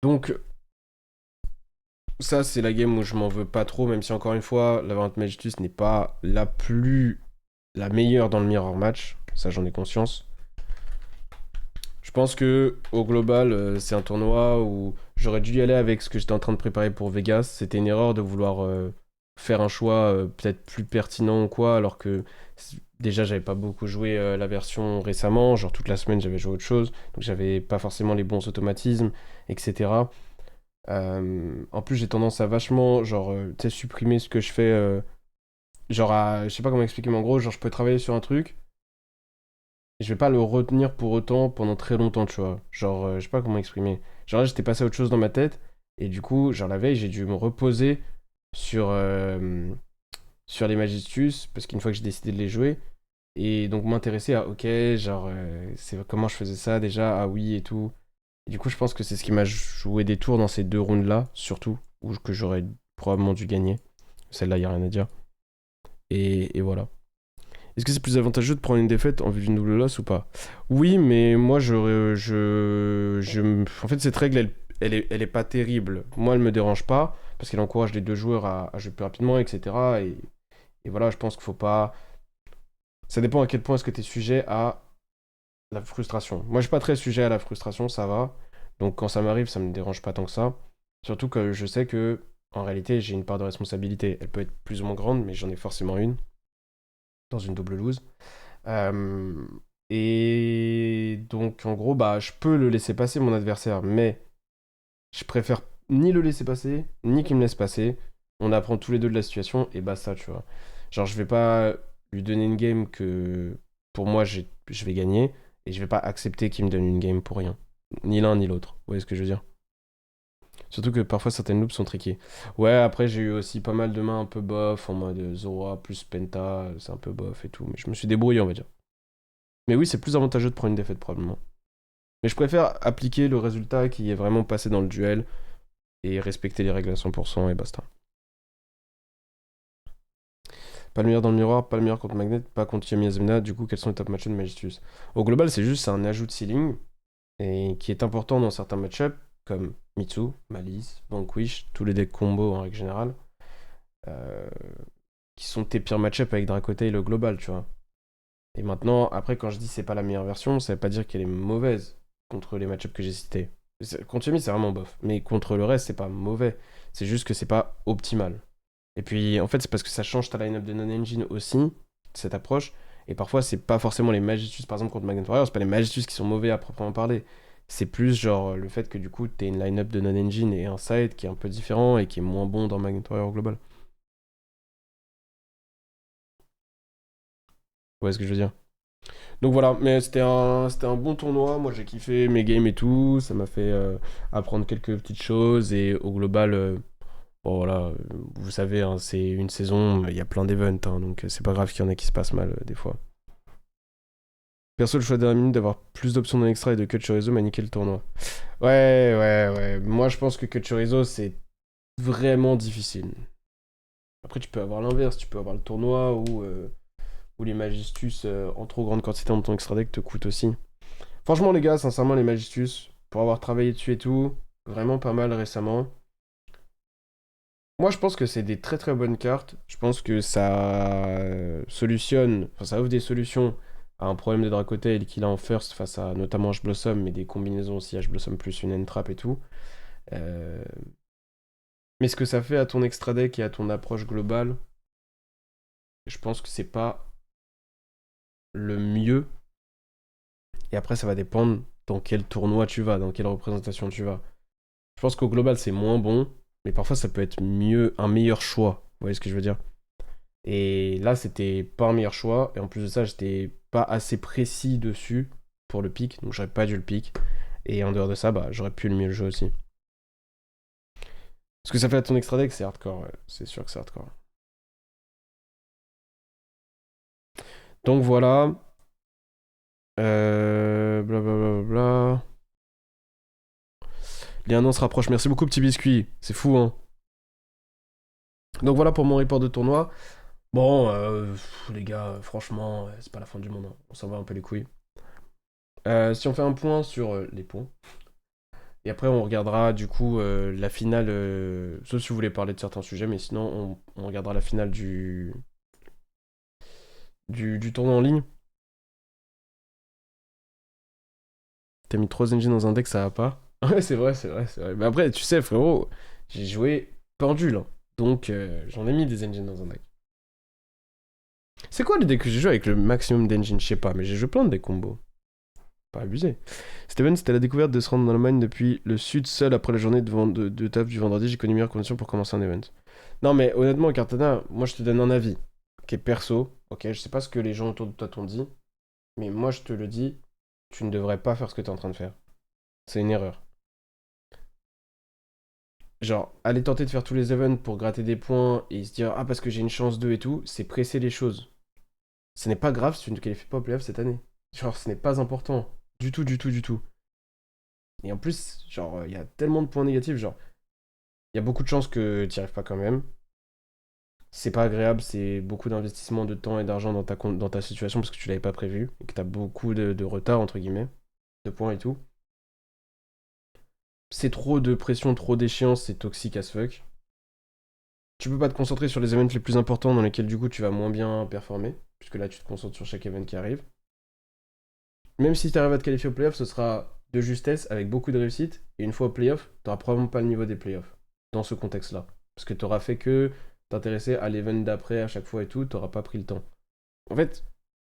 Donc, ça, c'est la game où je m'en veux pas trop, même si encore une fois, la variante Magistus n'est pas la meilleure dans le mirror match. Ça, j'en ai conscience. Je pense que au global, c'est un tournoi où j'aurais dû y aller avec ce que j'étais en train de préparer pour Vegas. C'était une erreur de vouloir faire un choix peut-être plus pertinent ou quoi, alors que déjà j'avais pas beaucoup joué la version récemment, genre toute la semaine j'avais joué autre chose, donc j'avais pas forcément les bons automatismes, etc. En plus j'ai tendance à vachement, genre, tu sais, supprimer ce que je fais, genre, je sais pas comment expliquer, mais en gros, genre je peux travailler sur un truc, et je vais pas le retenir pour autant pendant très longtemps, tu vois. Genre, je sais pas comment exprimer. Genre là j'étais passé à autre chose dans ma tête, et du coup, genre la veille j'ai dû me reposer sur, sur les Magistus, parce qu'une fois que j'ai décidé de les jouer, et donc m'intéresser à, ok, genre, c'est comment je faisais ça déjà, ah oui, et tout. Et du coup, je pense que c'est ce qui m'a joué des tours dans ces 2 rounds-là, surtout, où que j'aurais probablement dû gagner. Celle-là, y a rien à dire. Et voilà. Est-ce que c'est plus avantageux de prendre une défaite en vue d'une double loss ou pas? Oui, mais moi, en fait, cette règle, elle est pas terrible. Moi, elle me dérange pas, parce qu'elle encourage les deux joueurs à jouer plus rapidement, etc. Et voilà, je pense qu'il faut pas... Ça dépend à quel point est-ce que tu es sujet à la frustration. Moi, je suis pas très sujet à la frustration, ça va. Donc quand ça m'arrive, ça me dérange pas tant que ça. Surtout que je sais que, en réalité, j'ai une part de responsabilité. Elle peut être plus ou moins grande, mais j'en ai forcément une dans une double lose. Euh, et donc, en gros, bah, je peux le laisser passer, mon adversaire, mais je préfère ni le laisser passer, ni qu'il me laisse passer. On apprend tous les deux de la situation, et bah ça, tu vois. Genre, je vais pas lui donner une game que, pour moi, je vais gagner, et je vais pas accepter qu'il me donne une game pour rien. Ni l'un, ni l'autre. Vous voyez ce que je veux dire? Surtout que parfois, certaines loops sont tricky. Ouais, après, j'ai eu aussi pas mal de mains un peu bof, en mode Zora plus Penta, c'est un peu bof et tout, mais je me suis débrouillé, on va dire. Mais oui, c'est plus avantageux de prendre une défaite, probablement. Mais je préfère appliquer le résultat qui est vraiment passé dans le duel, et respecter les règles à 100% et basta. Pas le meilleur dans le miroir, pas le meilleur contre Magnet, pas contre Yami Azumina. Du coup, quels sont les top matchups de Magistus? Au global, c'est juste un ajout de ceiling et qui est important dans certains matchups comme Mitsu, Malice, Vanquish, tous les decks combo en règle générale, euh, qui sont tes pires matchups avec Dracotail au global, tu vois. Et maintenant, après, quand je dis c'est pas la meilleure version, ça veut pas dire qu'elle est mauvaise contre les matchups que j'ai cités. Contre Yami, c'est vraiment bof. Mais contre le reste, c'est pas mauvais. C'est juste que c'est pas optimal. Et puis, en fait, c'est parce que ça change ta line-up de non-engine aussi, cette approche. Et parfois, c'est pas forcément les Magistus, par exemple, contre Magnet Warrior, c'est pas les Magistus qui sont mauvais à proprement parler. C'est plus genre le fait que du coup, t'aies une line-up de non-engine et un side qui est un peu différent et qui est moins bon dans Magnet Warrior global. Ouais, ce que je veux dire. Donc voilà, mais c'était un bon tournoi. Moi, j'ai kiffé mes games et tout. Ça m'a fait apprendre quelques petites choses. Et au global, bon, voilà, vous savez, hein, c'est une saison, il y a plein d'events, hein, donc c'est pas grave qu'il y en ait qui se passent mal des fois. Perso, le choix de la minute d'avoir plus d'options dans l'extra et de cut chorizo m'a niqué le tournoi. Ouais. Moi, je pense que cut chorizo, c'est vraiment difficile. Après, tu peux avoir l'inverse, tu peux avoir le tournoi où les magistus en trop grande quantité dans ton extra deck te coûtent aussi. Franchement, les gars, sincèrement, les magistus, pour avoir travaillé dessus et tout, vraiment pas mal récemment. Moi, je pense que c'est des très très bonnes cartes. Je pense que ça solutionne, enfin, ça offre des solutions à un problème de Dracotail qu'il a en first face à notamment H-Blossom, mais des combinaisons aussi H-Blossom plus une N-Trap et tout. Euh, Mais ce que ça fait à ton extra deck et à ton approche globale, je pense que c'est pas le mieux. Et après, ça va dépendre dans quel tournoi tu vas, dans quelle représentation tu vas. Je pense qu'au global, c'est moins bon, mais parfois ça peut être mieux, un meilleur choix. Vous voyez ce que je veux dire? Et là, c'était pas un meilleur choix. Et en plus de ça, j'étais pas assez précis dessus. pour le pick, donc j'aurais pas dû le pick. Et en dehors de ça, bah, j'aurais pu le mieux le jouer aussi. Parce que ça fait à ton extra deck, c'est hardcore, ouais. C'est sûr que c'est hardcore. Donc voilà. Blablabla. Les 1 an se rapprochent. Merci beaucoup, petit biscuit. C'est fou, hein. Donc voilà pour mon report de tournoi. Bon, les gars, franchement, c'est pas la fin du monde, hein. On s'en va un peu les couilles. Si on fait un point sur les points. Et après, on regardera du coup la finale. Sauf si vous voulez parler de certains sujets, mais sinon, on regardera la finale du tournoi en ligne. T'as mis 3 engines dans un deck, ça va pas. Ouais, c'est vrai, c'est vrai, c'est vrai. Mais après, tu sais, frérot, j'ai joué pendule, hein. Donc, j'en ai mis des engines dans un deck. C'est quoi les decks que j'ai joué avec le maximum d'engines? Je sais pas, mais j'ai joué plein de decks combos. Pas abusé. Steven, c'était la découverte de se rendre dans le mine depuis le sud seul après la journée de taf du vendredi. J'ai connu meilleures conditions pour commencer un event. Non, mais honnêtement, Cartana, moi je te donne un avis qui est perso. Ok, je sais pas ce que les gens autour de toi t'ont dit, mais moi je te le dis, tu ne devrais pas faire ce que t'es en train de faire. C'est une erreur. Genre, aller tenter de faire tous les events pour gratter des points et se dire ah parce que j'ai une chance 2 et tout, c'est presser les choses. Ce n'est pas grave si tu ne te qualifies pas au playoff cette année. Genre, ce n'est pas important. Du tout, du tout, du tout. Et en plus, genre, il y a tellement de points négatifs, genre, il y a beaucoup de chances que tu n'y arrives pas quand même. C'est pas agréable, c'est beaucoup d'investissement de temps et d'argent dans ta situation parce que tu l'avais pas prévu et que tu as beaucoup de retard, entre guillemets, de points et tout. C'est trop de pression, trop d'échéances, c'est toxique as fuck. Tu peux pas te concentrer sur les events les plus importants dans lesquels du coup tu vas moins bien performer, puisque là tu te concentres sur chaque event qui arrive. Même si tu arrives à te qualifier au playoff, ce sera de justesse avec beaucoup de réussite. Et une fois au playoff, tu n'auras probablement pas le niveau des playoffs dans ce contexte-là. Parce que tu auras fait que t'intéresser à l'event d'après à chaque fois et tout, t'auras pas pris le temps. En fait,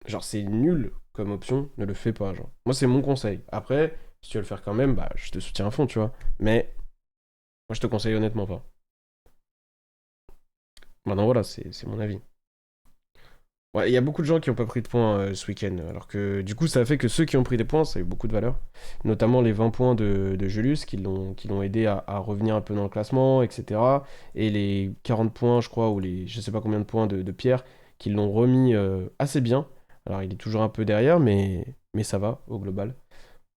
genre c'est nul comme option, ne le fais pas, genre. Moi c'est mon conseil. Après, si tu veux le faire quand même, bah je te soutiens à fond, tu vois. Mais moi je te conseille honnêtement pas. Maintenant voilà, c'est mon avis. Ouais, il y a beaucoup de gens qui n'ont pas pris de points ce week-end, alors que du coup ça a fait que ceux qui ont pris des points, ça a eu beaucoup de valeur. Notamment les 20 points de Julius qui l'ont aidé à revenir un peu dans le classement, etc. Et les 40 points, je crois, ou les je sais pas combien de points de Pierre, qui l'ont remis assez bien. Alors il est toujours un peu derrière, mais ça va au global.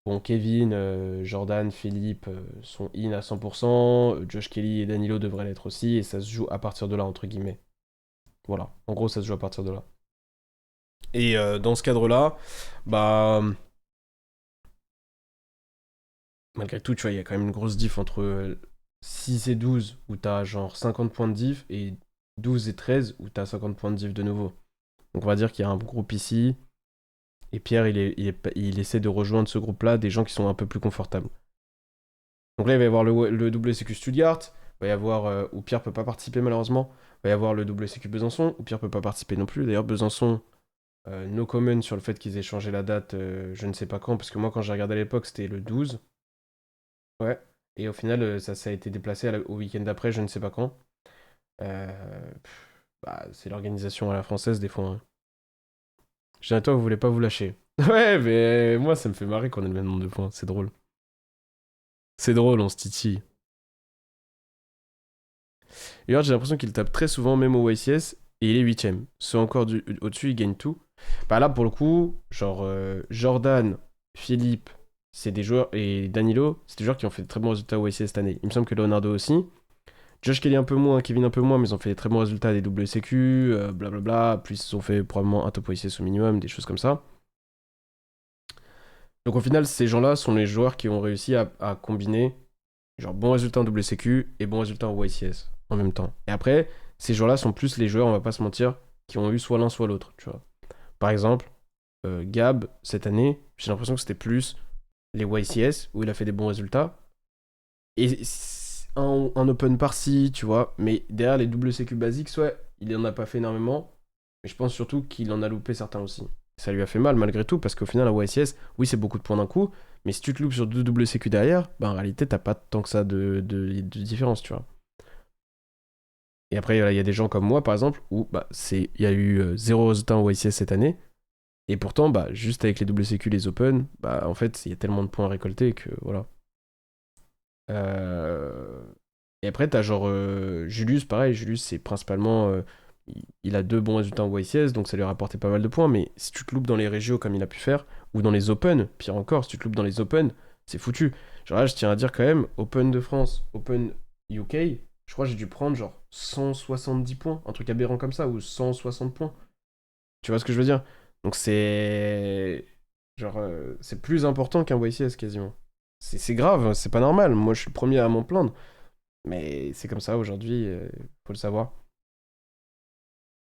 Bon, Kevin, Jordan, Philippe sont in à 100%, Josh Kelly et Danilo devraient l'être aussi, et ça se joue à partir de là, entre guillemets. Voilà, en gros ça se joue à partir de là. Et dans ce cadre-là, bah, malgré tout, tu vois, il y a quand même une grosse diff entre 6 et 12 où t'as genre 50 points de diff et 12 et 13 où t'as 50 points de diff de nouveau. Donc on va dire qu'il y a un groupe ici et Pierre, il essaie de rejoindre ce groupe-là des gens qui sont un peu plus confortables. Donc là, il va y avoir le WSQ Stuttgart, il va y avoir où Pierre peut pas participer malheureusement, il va y avoir le WSQ Besançon où Pierre peut pas participer non plus. D'ailleurs, Besançon, no comment sur le fait qu'ils aient changé la date, je ne sais pas quand, parce que moi, quand j'ai regardé à l'époque, c'était le 12. Ouais. Et au final, ça a été déplacé au week-end d'après, je ne sais pas quand. Bah, c'est l'organisation à la française, des fois, hein. J'ai à toi, vous voulez pas vous lâcher. Ouais, mais moi, ça me fait marrer qu'on ait le même nombre de points. C'est drôle. C'est drôle, on se titille. Et alors, j'ai l'impression qu'il tape très souvent, même au YCS, et il est 8ème. Ceux encore au-dessus, il gagne tout. Bah là, pour le coup, genre Jordan, Philippe, c'est des joueurs, et Danilo, c'est des joueurs qui ont fait de très bons résultats au YCS cette année. Il me semble que Leonardo aussi. Josh Kelly un peu moins, Kevin un peu moins, mais ils ont fait des très bons résultats des WCQ, blablabla. Plus ils ont fait probablement un top YCS au minimum, des choses comme ça. Donc au final, ces gens-là sont les joueurs qui ont réussi à combiner genre bons résultats en WCQ et bons résultats en YCS en même temps. Et après, ces joueurs-là sont plus les joueurs, on va pas se mentir, qui ont eu soit l'un soit l'autre, tu vois. Par exemple, Gab, cette année, j'ai l'impression que c'était plus les YCS où il a fait des bons résultats. Et un open par-ci, tu vois. Mais derrière les WCQ basiques, ouais, il en a pas fait énormément. Mais je pense surtout qu'il en a loupé certains aussi. Ça lui a fait mal malgré tout, parce qu'au final, à YCS, oui, c'est beaucoup de points d'un coup. Mais si tu te loupes sur 2 WCQ derrière, bah en réalité, t'as pas tant que ça de différence, tu vois. Et après, il y a des gens comme moi, par exemple, où bah, il y a eu 0 résultat en YCS cette année. Et pourtant, bah, juste avec les WCQ, les Open, bah, en fait, il y a tellement de points à récolter que voilà. Euh, Et après, t'as genre Julius, pareil. Julius, c'est principalement. Il a deux bons résultats en YCS, donc ça lui a rapporté pas mal de points. Mais si tu te loupes dans les régios comme il a pu faire, ou dans les Open, pire encore, si tu te loupes dans les Open, c'est foutu. Genre là, je tiens à dire quand même, Open de France, Open UK, je crois que j'ai dû prendre genre 170 points, un truc aberrant comme ça, ou 160 points. Tu vois ce que je veux dire? Donc c'est. Genre, c'est plus important qu'un YCS quasiment. C'est grave, c'est pas normal. Moi, je suis le premier à m'en plaindre. Mais c'est comme ça aujourd'hui, faut le savoir.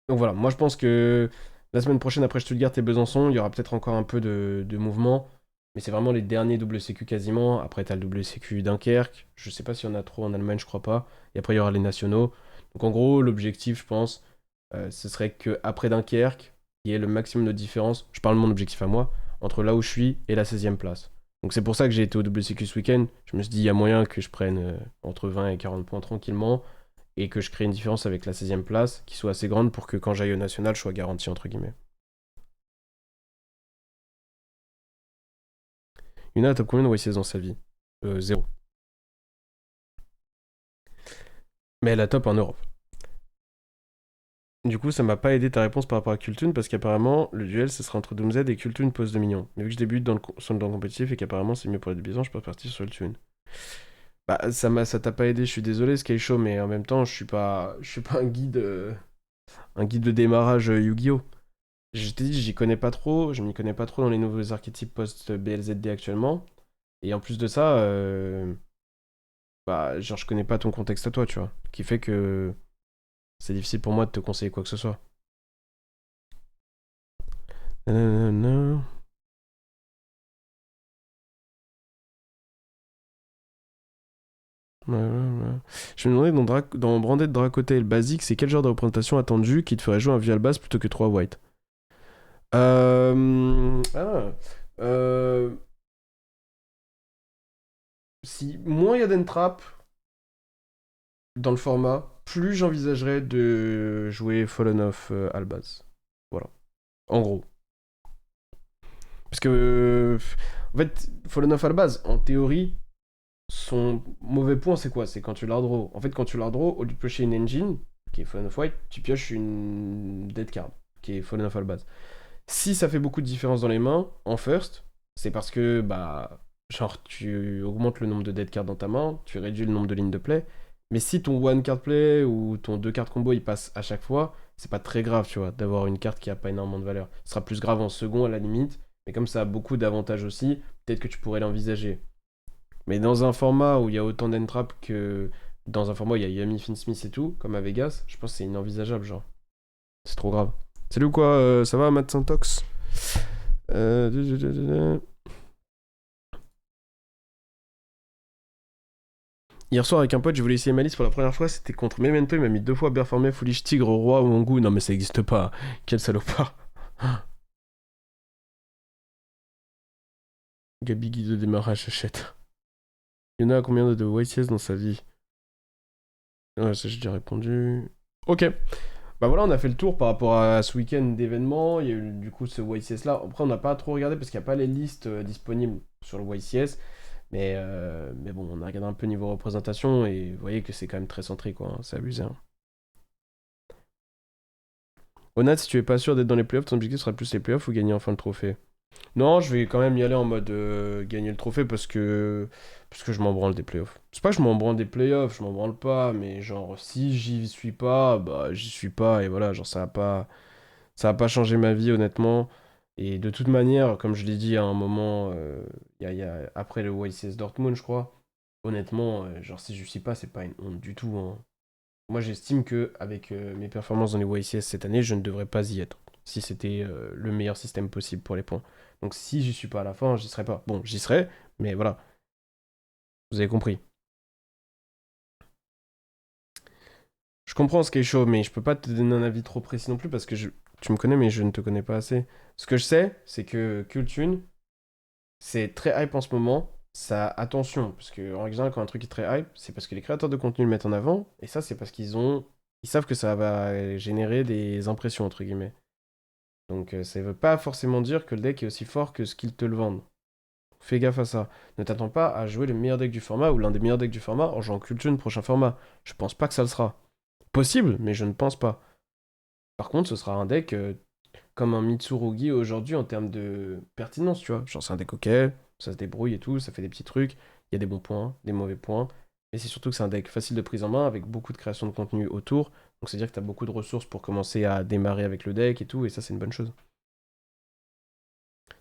Donc voilà, moi je pense que la semaine prochaine après Stuttgart et Besançon, il y aura peut-être encore un peu de mouvement. Mais c'est vraiment les derniers WCQ quasiment. Après, t'as le WCQ Dunkerque. Je sais pas s'il y en a trop en Allemagne, je crois pas. Et après, il y aura les nationaux. Donc en gros, l'objectif, je pense, ce serait que après Dunkerque, il y ait le maximum de différence. Je parle de mon objectif à moi, entre là où je suis et la 16e place. Donc c'est pour ça que j'ai été au WCQ ce week-end. Je me suis dit, il y a moyen que je prenne entre 20 et 40 points tranquillement et que je crée une différence avec la 16e place qui soit assez grande pour que quand j'aille au national, je sois garanti, entre guillemets. Yuna a top combien de YCS dans sa vie? Zéro. Mais elle a top en Europe. Du coup, ça m'a pas aidé ta réponse par rapport à Kultun parce qu'apparemment, le duel, ce sera entre Doomz et Kultun pose 2 millions. Mais vu que je débute dans le compétitif et qu'apparemment c'est mieux pour les débutants, je peux partir sur le tune. Bah, ça t'a pas aidé, je suis désolé, Sky Show, mais en même temps, je suis pas un guide de démarrage Yu-Gi-Oh! Je t'ai dit, j'y connais pas trop, je m'y connais pas trop dans les nouveaux archétypes post-BLZD actuellement. Et en plus de ça, bah, genre, je connais pas ton contexte à toi, tu vois. Qui fait que c'est difficile pour moi de te conseiller quoi que ce soit. Nanana. Ouais, ouais, ouais. Je me demandais dans Branded Dracotail Basic, c'est quel genre de représentation attendue qui te ferait jouer un Vial Bass plutôt que 3 White. Ah. Euh... Si moins il y a d'entrap dans le format, plus j'envisagerais de jouer Fallen of Albaz. Voilà. En gros. Parce que, en fait, Fallen of Albaz, en théorie, son mauvais point, c'est quoi? C'est quand tu l'hard-draw. En fait, quand tu l'hard-draw, au lieu de piocher une engine, qui est Fallen of White, tu pioches une dead card, qui est Fallen of Albaz. Si ça fait beaucoup de différence dans les mains, en first, c'est parce que, bah, genre, tu augmentes le nombre de dead cards dans ta main, tu réduis le nombre de lignes de play. Mais si ton one card play ou ton deux cartes combo il passe à chaque fois, c'est pas très grave, tu vois, d'avoir une carte qui a pas énormément de valeur. Ce sera plus grave en second à la limite, mais comme ça a beaucoup d'avantages aussi, peut-être que tu pourrais l'envisager. Mais dans un format où il y a autant d'entrap que dans un format où il y a Yami Finsmith et tout, comme à Vegas, je pense que c'est inenvisageable, genre. C'est trop grave. Salut ou quoi, ça va, Matt Santox? Euh... Hier soir avec un pote, je voulais essayer Malice pour la première fois, c'était contre Memento, il m'a mis deux fois Berformé, Foolish Tigre, Roi ou Angu. Non mais ça existe pas, quel salopard. Gabi guide de démarrage, achète. Il y en a combien de YCS dans sa vie? Ouais, ça j'ai déjà répondu. Ok. Bah voilà, on a fait le tour par rapport à ce week-end d'événements. Il y a eu du coup ce YCS là. Après, on n'a pas trop regardé parce qu'il n'y a pas les listes disponibles sur le YCS. Mais bon, on a regardé un peu niveau représentation et vous voyez que c'est quand même très centré quoi. Hein. C'est abusé. Hein. Onat, si tu es pas sûr d'être dans les playoffs, ton objectif sera plus les playoffs ou gagner enfin le trophée? Non, je vais quand même y aller en mode gagner le trophée parce que je m'en branle des playoffs. C'est pas que je m'en branle des playoffs, je m'en branle pas, mais genre si j'y suis pas, bah j'y suis pas et voilà, genre ça a pas changé ma vie honnêtement. Et de toute manière, comme je l'ai dit à un moment, après le YCS Dortmund, je crois, honnêtement, genre si je suis pas, c'est pas une honte du tout. Hein. Moi, j'estime que avec mes performances dans les YCS cette année, je ne devrais pas y être. Si c'était le meilleur système possible pour les points. Donc si j'y suis pas à la fin, j'y serai pas. Bon, j'y serai, mais voilà, vous avez compris. Je comprends ce qui est chaud, mais je peux pas te donner un avis trop précis non plus parce que tu me connais, mais je ne te connais pas assez. Ce que je sais, c'est que Kultune, c'est très hype en ce moment. Ça, attention, parce que en général, quand un truc est très hype, c'est parce que les créateurs de contenu le mettent en avant, et ça, c'est parce ils savent que ça va générer des impressions entre guillemets. Donc ça veut pas forcément dire que le deck est aussi fort que ce qu'ils te le vendent. Fais gaffe à ça. Ne t'attends pas à jouer le meilleur deck du format ou l'un des meilleurs decks du format en jouant Culture prochain format. Je pense pas que ça le sera. Possible, mais je ne pense pas. Par contre, ce sera un deck comme un Mitsurugi aujourd'hui en termes de pertinence, tu vois. Genre, c'est un deck ok, ça se débrouille et tout, ça fait des petits trucs. Il y a des bons points, des mauvais points. Mais c'est surtout que c'est un deck facile de prise en main avec beaucoup de création de contenu autour. Donc, c'est-à-dire que tu as beaucoup de ressources pour commencer à démarrer avec le deck et tout, et ça, c'est une bonne chose.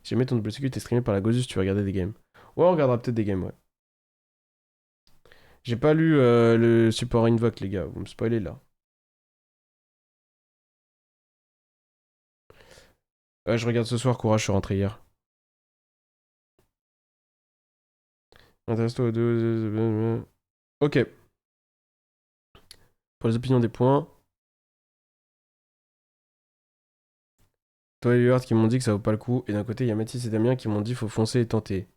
Si jamais ton WCQ t'es streamé par la Gozus, tu vas regarder des games. Ouais, on regardera peut-être des games, ouais. J'ai pas lu le support Invoke, les gars, vous me spoilez là. Ouais, je regarde ce soir, courage, je suis rentré hier. Intéresse-toi aux deux. Ok. Pour les opinions des points, toi et Huart qui m'ont dit que ça vaut pas le coup, et d'un côté, il y a Mathis et Damien qui m'ont dit faut foncer et tenter.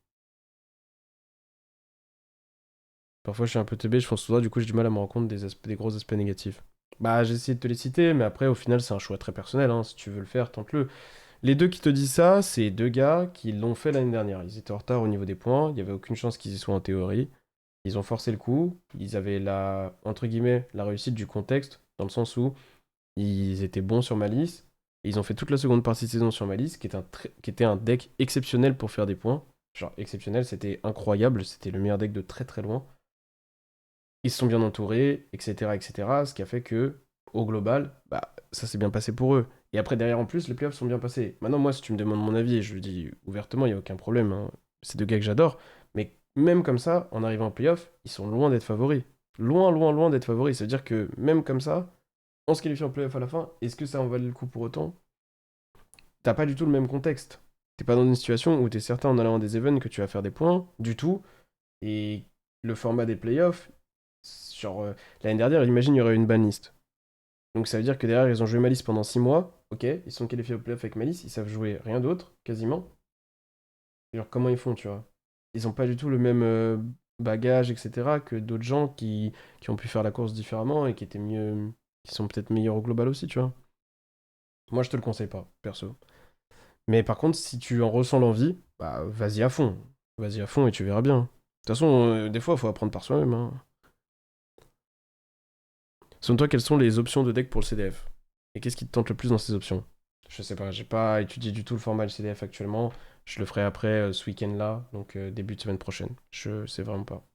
Parfois, je suis un peu teubé, je fonce tout droit, du coup, j'ai du mal à me rendre compte des gros aspects négatifs. Bah, j'ai essayé de te les citer, mais après, au final, c'est un choix très personnel, hein. Si tu veux le faire, tente-le. Les deux qui te disent ça, c'est deux gars qui l'ont fait l'année dernière. Ils étaient en retard au niveau des points, il n'y avait aucune chance qu'ils y soient en théorie. Ils ont forcé le coup, ils avaient la, entre guillemets, la réussite du contexte, dans le sens où ils étaient bons sur Malice, et ils ont fait toute la seconde partie de saison sur Malice, qui était un deck exceptionnel pour faire des points. Genre exceptionnel, c'était incroyable, c'était le meilleur deck de très très loin. Ils se sont bien entourés, etc., etc., ce qui a fait que, au global, bah, ça s'est bien passé pour eux. Et après, derrière, en plus, les playoffs sont bien passés. Maintenant, moi, si tu me demandes mon avis, et je le dis ouvertement, il n'y a aucun problème, hein. C'est deux gars que j'adore, mais même comme ça, en arrivant en playoff, ils sont loin d'être favoris. Loin, loin, loin d'être favoris. C'est-à-dire que même comme ça, on se qualifie en playoff à la fin, est-ce que ça en valait le coup pour autant? T'as pas du tout le même contexte. T'es pas dans une situation où t'es certain en allant à des events que tu vas faire des points, du tout, et le format des playoffs, genre l'année dernière, imagine, il y aurait une banlist. Donc ça veut dire que derrière, ils ont joué Malice pendant 6 mois, ok, ils sont qualifiés au playoff avec Malice, ils savent jouer rien d'autre, quasiment. Genre comment ils font, tu vois? Ils ont pas du tout le même bagage, etc., que d'autres gens qui ont pu faire la course différemment et qui étaient mieux, qui sont peut-être meilleurs au global aussi, tu vois? Moi, je te le conseille pas, perso. Mais par contre, si tu en ressens l'envie, bah vas-y à fond. Vas-y à fond et tu verras bien. De toute façon, des fois, il faut apprendre par soi-même, hein. Selon toi, quelles sont les options de deck pour le CDF? Et qu'est-ce qui te tente le plus dans ces options? Je sais pas, j'ai pas étudié du tout le format du CDF actuellement. Je le ferai après ce week-end-là, donc début de semaine prochaine. Je sais vraiment pas.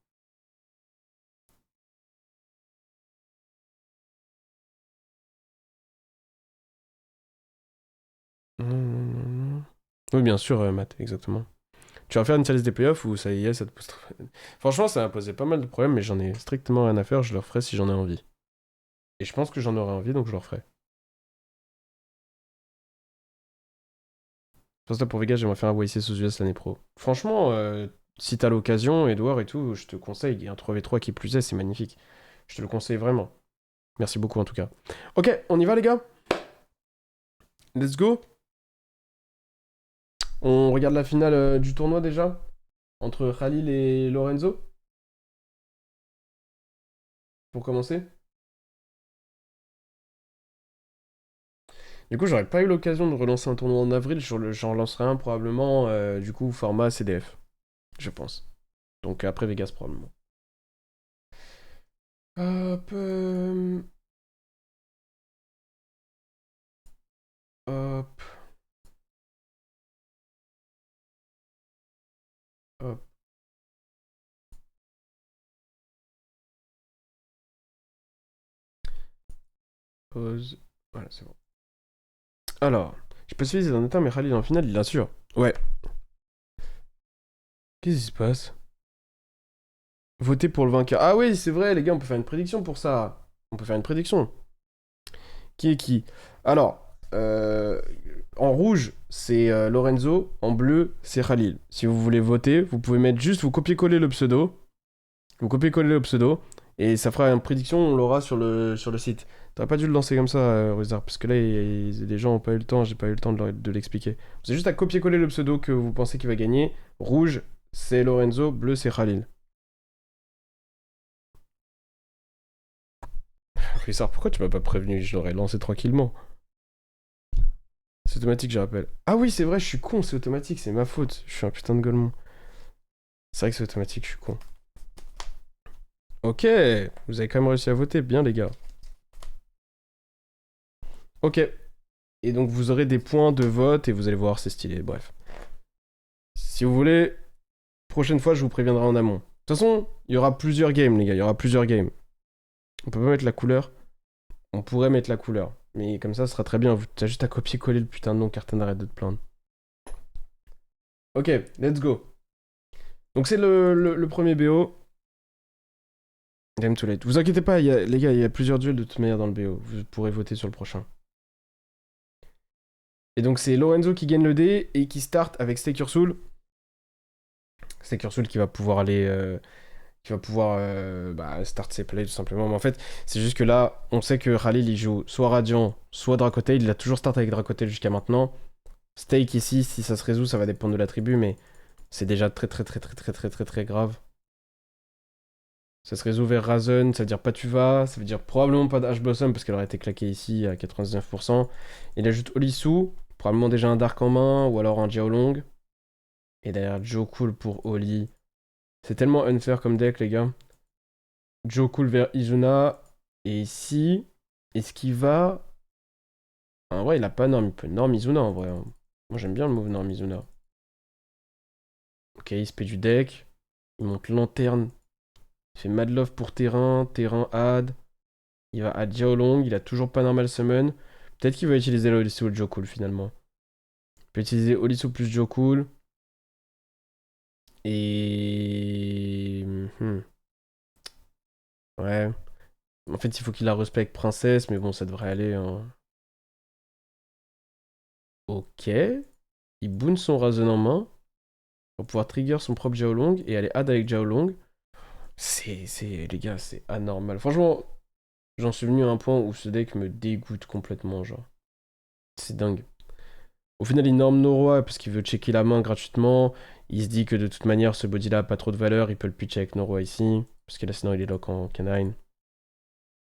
Oui, bien sûr, Matt, exactement. Tu vas faire une challenge des playoffs ou ça y est, ça te pose Franchement, ça m'a posé pas mal de problèmes, mais j'en ai strictement rien à faire. Je le referai si j'en ai envie. Et je pense que j'en aurai envie, donc je le referai. Pour ça, pour Vegas, j'aimerais faire un YC sous US l'année pro. Franchement, si t'as l'occasion, Edouard et tout, je te conseille. Il y a un 3v3 qui plus est, c'est magnifique. Je te le conseille vraiment. Merci beaucoup en tout cas. Ok, on y va les gars. Let's go. On regarde la finale du tournoi déjà. Entre Khalil et Lorenzo. Pour commencer. Du coup, j'aurais pas eu l'occasion de relancer un tournoi en avril. J'en relancerai un probablement, du coup, format CDF. Je pense. Donc après Vegas probablement. Hop. Hop. Hop. Pause. Voilà, c'est bon. Alors, je peux suivre dans un état, mais Khalil en finale, il l'assure. Ouais. Qu'est-ce qui se passe? Voter pour le vainqueur. Ah oui, c'est vrai, les gars, on peut faire une prédiction pour ça. On peut faire une prédiction. Qui est qui? Alors, en rouge, c'est Lorenzo. En bleu, c'est Khalil. Si vous voulez voter, vous pouvez mettre juste, vous copiez-coller le pseudo. Vous copiez-coller le pseudo. Et ça fera une prédiction, on l'aura sur le site. T'aurais pas dû le lancer comme ça, Ruzar, parce que là, les gens ont pas eu le temps, j'ai pas eu le temps de l'expliquer. Vous avez juste à copier-coller le pseudo que vous pensez qu'il va gagner. Rouge, c'est Lorenzo. Bleu, c'est Khalil. Ruzar, pourquoi tu m'as pas prévenu? Je l'aurais lancé tranquillement. C'est automatique, je rappelle. Ah oui, c'est vrai, je suis con, c'est automatique, c'est ma faute. Je suis un putain de golemon. C'est vrai que c'est automatique, je suis con. Ok, vous avez quand même réussi à voter, bien les gars. Ok. Et donc vous aurez des points de vote et vous allez voir, c'est stylé, bref. Si vous voulez, prochaine fois, je vous préviendrai en amont. De toute façon, il y aura plusieurs games, les gars, il y aura plusieurs games. On peut pas mettre la couleur. On pourrait mettre la couleur. Mais comme ça, ce sera très bien. T'as juste à copier-coller le putain de nom, Carton, arrête de te plaindre. Ok, let's go. Donc c'est le premier BO. Game too late. Vous inquiétez pas, les gars, il y a plusieurs duels de toute manière dans le BO. Vous pourrez voter sur le prochain. Et donc c'est Lorenzo qui gagne le dé et qui start avec Stake Your Soul. Stake Your Soul qui va pouvoir aller... qui va pouvoir start ses plays tout simplement. Mais en fait, c'est juste que là, on sait que Khalil il joue soit Radiant, soit Dracotail. Il a toujours start avec Dracotail jusqu'à maintenant. Stake ici, si ça se résout, ça va dépendre de la tribu, mais c'est déjà très grave. Ça se résout vers Razen, ça veut dire pas tu vas, ça veut dire probablement pas d'Ash Blossom parce qu'elle aurait été claquée ici à 99%. Il ajoute Olisu, probablement déjà un Dark en main ou alors un Jiaolong. Et derrière Joe Cool pour Oli. C'est tellement unfair comme deck, les gars. Joe Cool vers Izuna. Et ici, est-ce qu'il va. En vrai, il a pas Norm. Il peut Norm Izuna en vrai. Moi, j'aime bien le move Norm Izuna. Ok, il se paie du deck. Il monte Lanterne. Il fait Mad Love pour terrain. Terrain add. Il va à Jiaolong. Il a toujours pas Normal Summon. Peut-être qu'il va utiliser l'Olisu ou le Joe Cool finalement. Il peut utiliser Olisu plus Joe Cool. Et. Ouais. En fait, il faut qu'il la respecte princesse, mais bon, ça devrait aller. Hein. Ok. Il boon son Razen en main pour pouvoir trigger son propre Jiaolong et aller add avec Jiaolong. Les gars, c'est anormal. Franchement, j'en suis venu à un point où ce deck me dégoûte complètement, genre. C'est dingue. Au final, il norme Noroi parce qu'il veut checker la main gratuitement. Il se dit que de toute manière, ce body-là a pas trop de valeur. Il peut le pitch avec Noroi ici. Parce que là, sinon, il est lock en canine.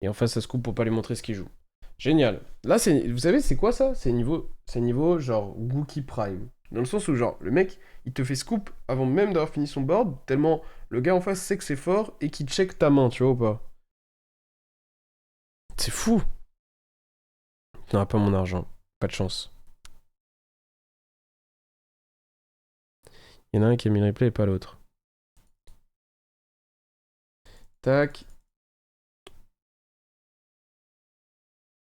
Et en face, ça se coupe pour pas lui montrer ce qu'il joue. Génial. Là, vous savez, c'est quoi ça? C'est niveau genre Gookie Prime. Dans le sens où, genre, le mec, il te fait scoop avant même d'avoir fini son board, tellement le gars en face sait que c'est fort et qu'il check ta main, tu vois ou pas? C'est fou. Il n'aura pas mon argent. Pas de chance. Il y en a un qui a mis le replay et pas l'autre. Tac.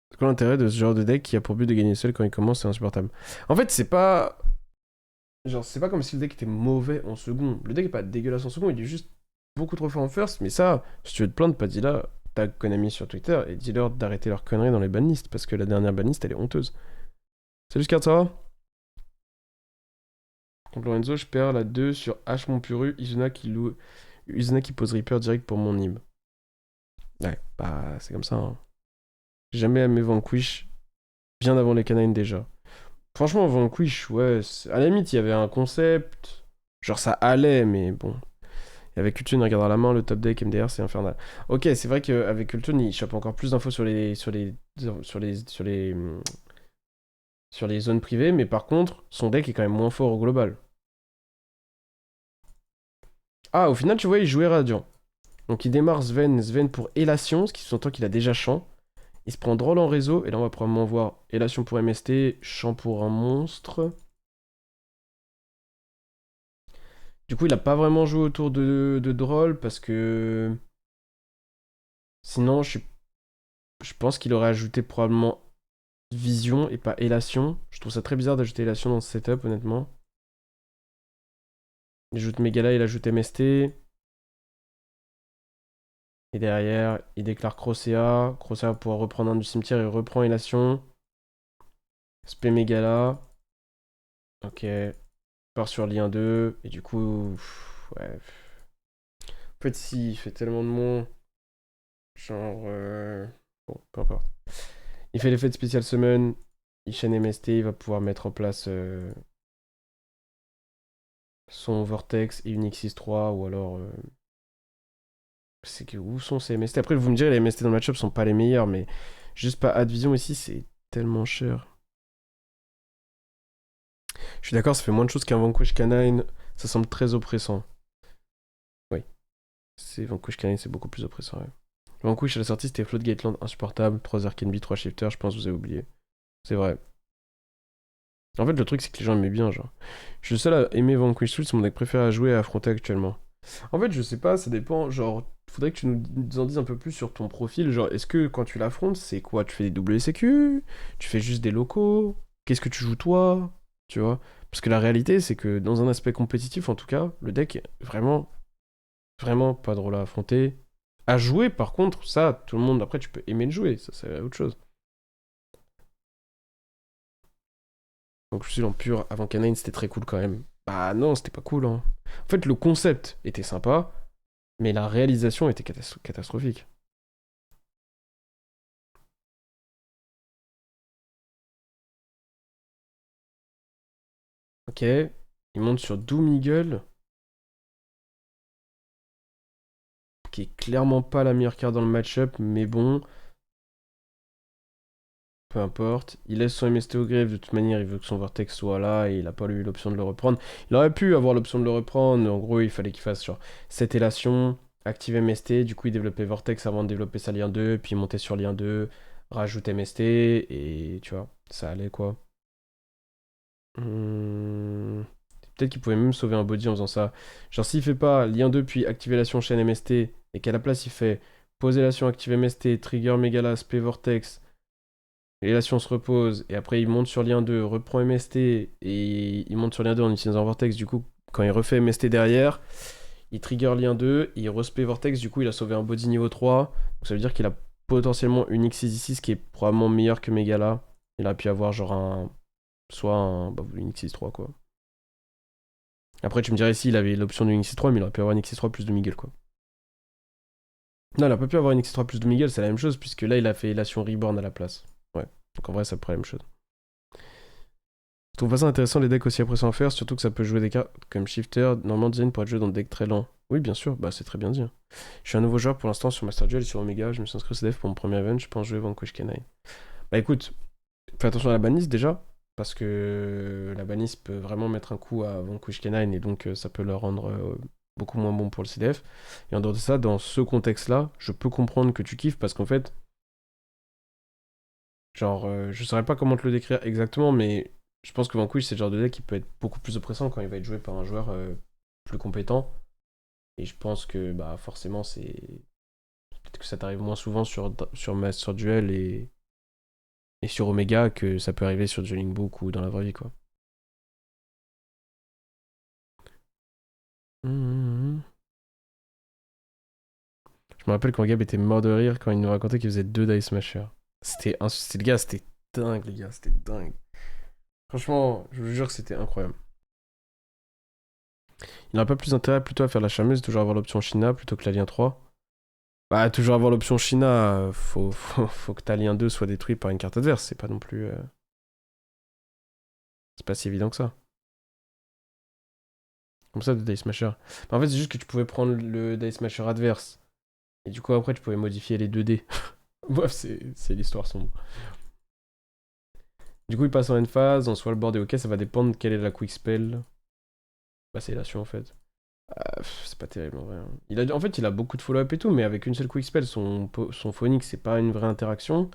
C'est quoi l'intérêt de ce genre de deck qui a pour but de gagner seul quand il commence, c'est insupportable. En fait, c'est pas. Genre, c'est pas comme si le deck était mauvais en second. Le deck est pas dégueulasse en second, il est juste beaucoup trop fort en first. Mais ça, si tu veux te plaindre, pas dis là, tag Konami sur Twitter et dis-leur d'arrêter leurs conneries dans les banlists parce que la dernière banlist elle est honteuse. Salut Scart, ça va? Contre Lorenzo, je perds la 2 sur H mon puru, Izuna qui pose Reaper direct pour mon Nib. Ouais, bah c'est comme ça. Hein. J'ai jamais aimé Vanquish bien avant les canines déjà. Franchement, Vanquish, ouais, à la limite, il y avait un concept. Genre, ça allait, mais bon. Et avec Kultun, il regardera la main, le top deck MDR, c'est infernal. Ok, c'est vrai qu'avec Kultun, il chope encore plus d'infos sur les zones privées, mais par contre, son deck est quand même moins fort au global. Ah, au final, tu vois, il jouait Radiant. Donc il démarre Sven pour Élation, ce qui sous-entend qu'il a déjà Champ. Il se prend Droll en réseau, et là on va probablement voir Élation pour MST, Champ pour un monstre. Du coup, il a pas vraiment joué autour de Droll parce que. Sinon, je pense qu'il aurait ajouté probablement Vision et pas Élation. Je trouve ça très bizarre d'ajouter Élation dans ce setup, honnêtement. Il ajoute Megala, il ajoute MST. Et derrière, il déclare Crocea. Crocea va pouvoir reprendre un du cimetière, il reprend Élation. Spé Megala. Ok. Part sur lien 2. Et du coup. Ouais. En fait, si, il fait tellement de mon. Genre. Bon, peu importe. Il fait l'effet de Special Summon. Il chaîne MST. Il va pouvoir mettre en place son Vortex et une X63. Ou alors. C'est que où sont ces MST? Après, vous me direz, les MST dans le match-up sont pas les meilleurs. Mais juste pas Advision ici, c'est tellement cher. Je suis d'accord, ça fait moins de choses qu'un Vanquish Canine. Ça semble très oppressant. Oui, c'est Vanquish Canine, c'est beaucoup plus oppressant. Ouais. Vanquish à la sortie, c'était Float Gateland insupportable, 3 Arcane 3 Shifters, je pense que vous avez oublié. C'est vrai. En fait, le truc, c'est que les gens aimaient bien, genre. Je suis le seul à aimer Vanquish Suit, c'est mon deck préféré à jouer et à affronter actuellement. En fait, je sais pas, ça dépend. Genre, faudrait que tu nous en dises un peu plus sur ton profil. Genre, est-ce que quand tu l'affrontes, c'est quoi? Tu fais des double SQ? Tu fais juste des locaux? Qu'est-ce que tu joues toi? Tu vois? Parce que la réalité, c'est que dans un aspect compétitif, en tout cas, le deck est vraiment, vraiment pas drôle à affronter. À jouer, par contre, ça, tout le monde, après, tu peux aimer le jouer, ça, c'est autre chose. Donc, je suis en pur avant Canine, c'était très cool quand même. Bah non, c'était pas cool, hein. En fait, le concept était sympa, mais la réalisation était catastrophique. Ok, il monte sur Doom Eagle, qui est clairement pas la meilleure carte dans le match-up, mais bon, peu importe. Il laisse son MST au grave, de toute manière, il veut que son Vortex soit là, et il a pas eu l'option de le reprendre. Il aurait pu avoir l'option de le reprendre, en gros, il fallait qu'il fasse genre cette élation, active MST, du coup, il développait Vortex avant de développer sa lien 2, puis il montait sur lien 2, rajoute MST, et tu vois, ça allait quoi. Hmm, peut-être qu'il pouvait même sauver un body en faisant ça. Genre, s'il fait pas lien 2 puis activation chaîne MST, et qu'à la place il fait posélation active MST, trigger Megala, Spé Vortex, l'élation se repose, et après il monte sur lien 2, reprend MST, et il monte sur lien 2 en utilisant Vortex, du coup, quand il refait MST derrière, il trigger lien 2, il respect Vortex, du coup il a sauvé un body niveau 3, donc ça veut dire qu'il a potentiellement une X6 qui est probablement meilleure que Megala. Il a pu avoir genre un. Soit un. Bah, une X3 quoi. Après, tu me dirais si il avait l'option d'une X3, mais il aurait pu avoir une X3 plus de Miguel, quoi. Non, il a pas pu avoir une X3 plus de Miguel, c'est la même chose, puisque là, il a fait Elation Reborn à la place. Ouais. Donc en vrai, ça pourrait la même chose. Je trouve pas ça intéressant les decks aussi après sans faire, surtout que ça peut jouer des cartes comme Shifter, normalement design pour être joué dans des decks très lents. Oui, bien sûr, bah c'est très bien dit, hein. Je suis un nouveau joueur pour l'instant sur Master Duel et sur Omega, je me suis inscrit au CDF pour mon premier event, je pense jouer Vanquish Canine. Bah écoute, fais attention à la banlist déjà, parce que la banlist peut vraiment mettre un coup à Vanquish Canine et donc ça peut le rendre beaucoup moins bon pour le CDF. Et en dehors de ça, dans ce contexte-là, je peux comprendre que tu kiffes parce qu'en fait, genre, je saurais pas comment te le décrire exactement, mais je pense que Vanquish c'est le genre de deck qui peut être beaucoup plus oppressant quand il va être joué par un joueur plus compétent. Et je pense que bah forcément c'est peut-être que ça t'arrive moins souvent sur Master Duel et sur Omega que ça peut arriver sur Dueling Book ou dans la vraie vie quoi. Mhm. Je me rappelle quand Gab était mort de rire quand il nous racontait qu'il faisait 2 Dice Smasher. C'était le gars, c'était dingue les gars, c'était dingue. Franchement, je vous jure que c'était incroyable. Il n'aurait pas plus intérêt plutôt à faire la charmeuse, toujours avoir l'option China plutôt que la lien 3. Bah toujours avoir l'option China, faut que ta lien 2 soit détruit par une carte adverse, c'est pas non plus... c'est pas si évident que ça. Comme ça, de Dice Smasher. Bah, en fait, c'est juste que tu pouvais prendre le Dice Smasher adverse. Et du coup, après, tu pouvais modifier les 2 dés. Bref, c'est l'histoire sombre. Du coup, il passe en end phase, en soit le board est ok, ça va dépendre de quelle est la quick spell. Bah, c'est Lation en fait. C'est pas terrible en vrai, hein. En fait, il a beaucoup de follow-up et tout, mais avec une seule quick spell, son Phoenix, c'est pas une vraie interaction.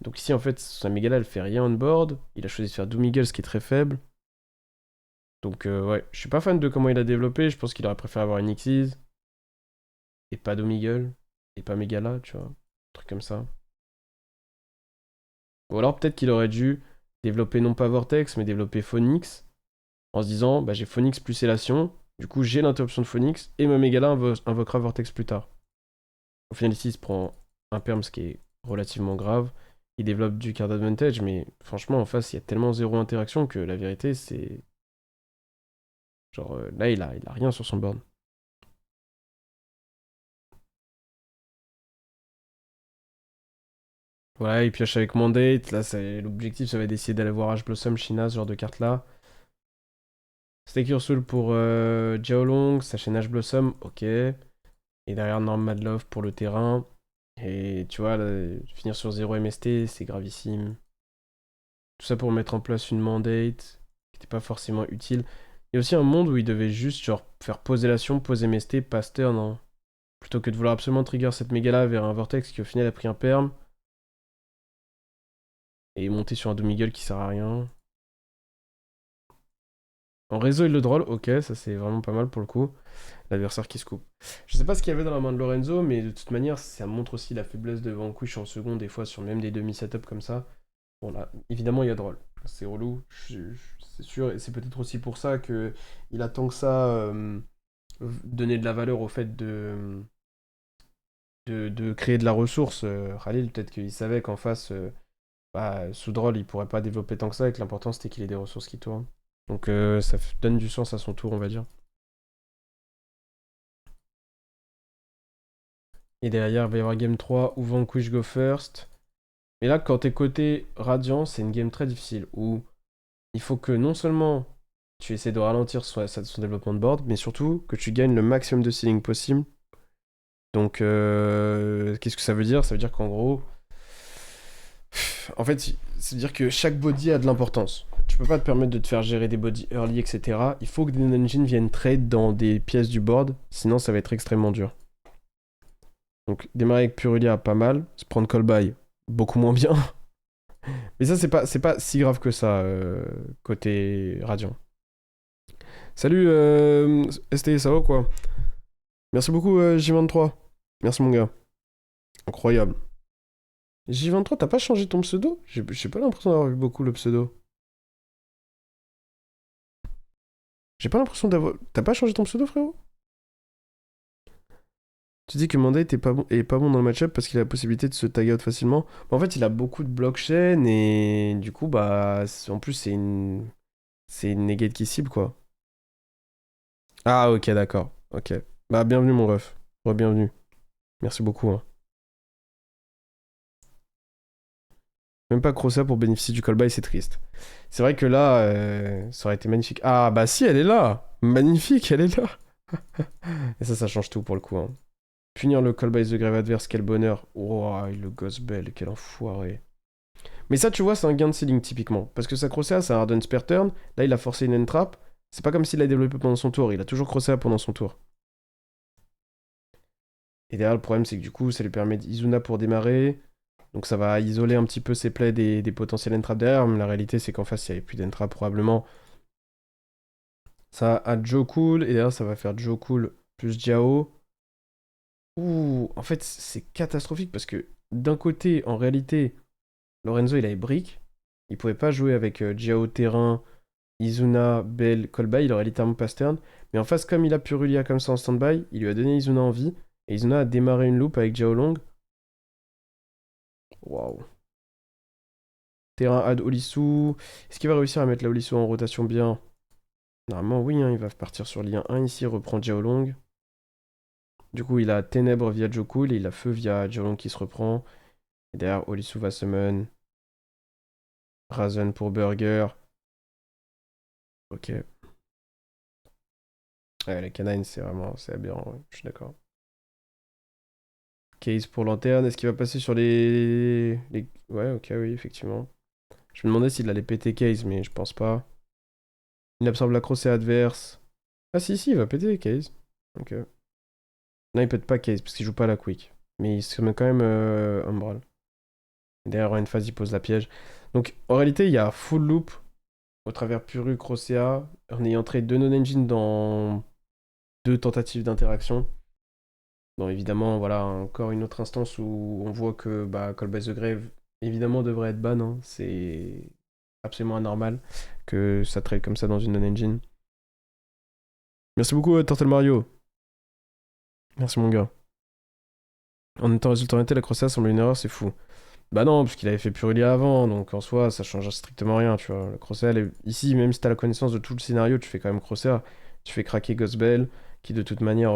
Donc ici, en fait, sa Megala, elle fait rien on board. Il a choisi de faire Doom Eagle, ce qui est très faible. Donc, ouais, je suis pas fan de comment il a développé. Je pense qu'il aurait préféré avoir une Xyz et pas Doom Eagle et pas Megala, tu vois. Un truc comme ça. Ou alors, peut-être qu'il aurait dû développer non pas Vortex, mais développer Phoenix en se disant, bah j'ai Phoenix plus Élation. Du coup, j'ai l'interruption de Phoenix et ma Megala invoquera Vortex plus tard. Au final, ici, il se prend un perm, ce qui est relativement grave. Il développe du card advantage, mais franchement, en face, il y a tellement zéro interaction que la vérité, c'est. Genre, là, il a rien sur son board. Voilà, il pioche avec Mandate. Là, l'objectif, ça va être d'essayer d'aller voir H Blossom, Shina, ce genre de carte-là. Stake Your Soul pour Jiaolong, sa chaîne H Blossom, ok. Et derrière, Norm Madlove pour le terrain. Et tu vois, là, finir sur 0 MST, c'est gravissime. Tout ça pour mettre en place une mandate qui n'était pas forcément utile. Il y a aussi un monde où il devait juste genre faire poser l'action, poser MST, pass turn, hein. Plutôt que de vouloir absolument trigger cette méga-là vers un vortex qui au final a pris un perm. Et monter sur un demi-gueule qui sert à rien. En réseau, il le droll, ok, ça c'est vraiment pas mal pour le coup. L'adversaire qui se coupe. Je sais pas ce qu'il y avait dans la main de Lorenzo, mais de toute manière, ça montre aussi la faiblesse de Vanquish en seconde, des fois sur même des demi-setups comme ça. Bon là, évidemment, il y a droll. C'est relou, c'est sûr, et c'est peut-être aussi pour ça que il a tant que ça donné de la valeur au fait de créer de la ressource. Khalil, peut-être qu'il savait qu'en face, sous droll, il pourrait pas développer tant que ça, et que l'important c'était qu'il ait des ressources qui tournent. Donc ça donne du sens à son tour, on va dire. Et derrière, il va y avoir Game 3 où Vanquish go first. Mais là, quand t'es côté Radiant, c'est une game très difficile où il faut que non seulement tu essaies de ralentir son développement de board, mais surtout que tu gagnes le maximum de ceiling possible. Donc, qu'est-ce que ça veut dire? Ça veut dire qu'en gros, en fait, ça veut dire que chaque body a de l'importance. Tu peux pas te permettre de te faire gérer des body early, etc. Il faut que des engines viennent trade dans des pièces du board, sinon ça va être extrêmement dur. Donc, démarrer avec Purulia, pas mal. Se prendre call by, beaucoup moins bien. Mais ça, c'est pas si grave que ça, côté Radiant. Salut, ST, ça va ou quoi? Merci beaucoup, J23. Merci, mon gars. Incroyable. J23, t'as pas changé ton pseudo? J'ai pas l'impression d'avoir vu beaucoup le pseudo. J'ai pas l'impression d'avoir... T'as pas changé ton pseudo, frérot? Tu dis que Monday est pas bon dans le match-up parce qu'il a la possibilité de se tag out facilement. En fait, il a beaucoup de blockchain et du coup, en plus, c'est une negate qui cible, quoi. Ah, ok, d'accord. Ok. Bah, bienvenue, mon ref. Re-bienvenue. Merci beaucoup, hein. Même pas Crosser pour bénéficier du callback, c'est triste. C'est vrai que là, ça aurait été magnifique. Ah, bah si, elle est là. Magnifique, elle est là. Et ça change tout pour le coup, hein. Punir le callback de grève adverse, quel bonheur. Oh, le Ghost Bell, quel enfoiré. Mais ça, tu vois, c'est un gain de ceiling typiquement. Parce que ça crossé ça a Harden Spare Turn. Là, il a forcé une entrap. C'est pas comme s'il l'a développé pendant son tour. Il a toujours crossé pendant son tour. Et derrière, le problème, c'est que du coup, ça lui permet d'Izuna pour démarrer. Donc ça va isoler un petit peu ses plays des potentiels entraps derrière. Mais la réalité, c'est qu'en face, il n'y avait plus d'entrap probablement. Ça a Joe Cool. Et derrière, ça va faire Joe Cool plus Jiao. Ouh, en fait, c'est catastrophique parce que d'un côté, en réalité, Lorenzo, il avait brick. Il pouvait pas jouer avec Jiao terrain, Izuna, Bell, Kolbai. Il aurait littéralement pass turn. Mais en face, comme il a Purulia comme ça en standby, il lui a donné Izuna en vie. Et Izuna a démarré une loop avec Jiao Long. Waouh. Terrain add Olisu. Est-ce qu'il va réussir à mettre la Olisu en rotation bien? Normalement, oui, hein, il va partir sur lien 1 ici, reprend Jiao Long. Du coup, il a Ténèbres via Jokul et il a Feu via Jiao Long qui se reprend. Et derrière, Olisu va summon. Razen pour Burger. Ok. Ouais, les canines, c'est aberrant, ouais, je suis d'accord. Case pour lanterne, est-ce qu'il va passer sur les... Ouais, ok, oui, effectivement. Je me demandais s'il allait péter Case, mais je pense pas. Il absorbe la crossée adverse. Ah si, il va péter Case. Ok. Non, il pète pas Case, parce qu'il joue pas à la quick. Mais il se met quand même Umbral. Et derrière, une phase, il pose la piège. Donc, en réalité, il y a full loop au travers Puru, Crossea, en ayant trade deux non-engine dans deux tentatives d'interaction. Bon, évidemment, voilà, encore une autre instance où on voit que Call by the Grave, évidemment, devrait être ban, hein. C'est absolument anormal que ça trade comme ça dans une non-engine. Merci beaucoup, Turtle Mario. Merci, mon gars. En étant résultat orienté, la Crossia semble une erreur, c'est fou. Bah non, parce qu'il avait fait Purulia avant, donc en soi, ça change strictement rien, tu vois. La Crossia, ici, même si t'as la connaissance de tout le scénario, tu fais quand même Crossia. Tu fais craquer Ghostbell, qui de toute manière,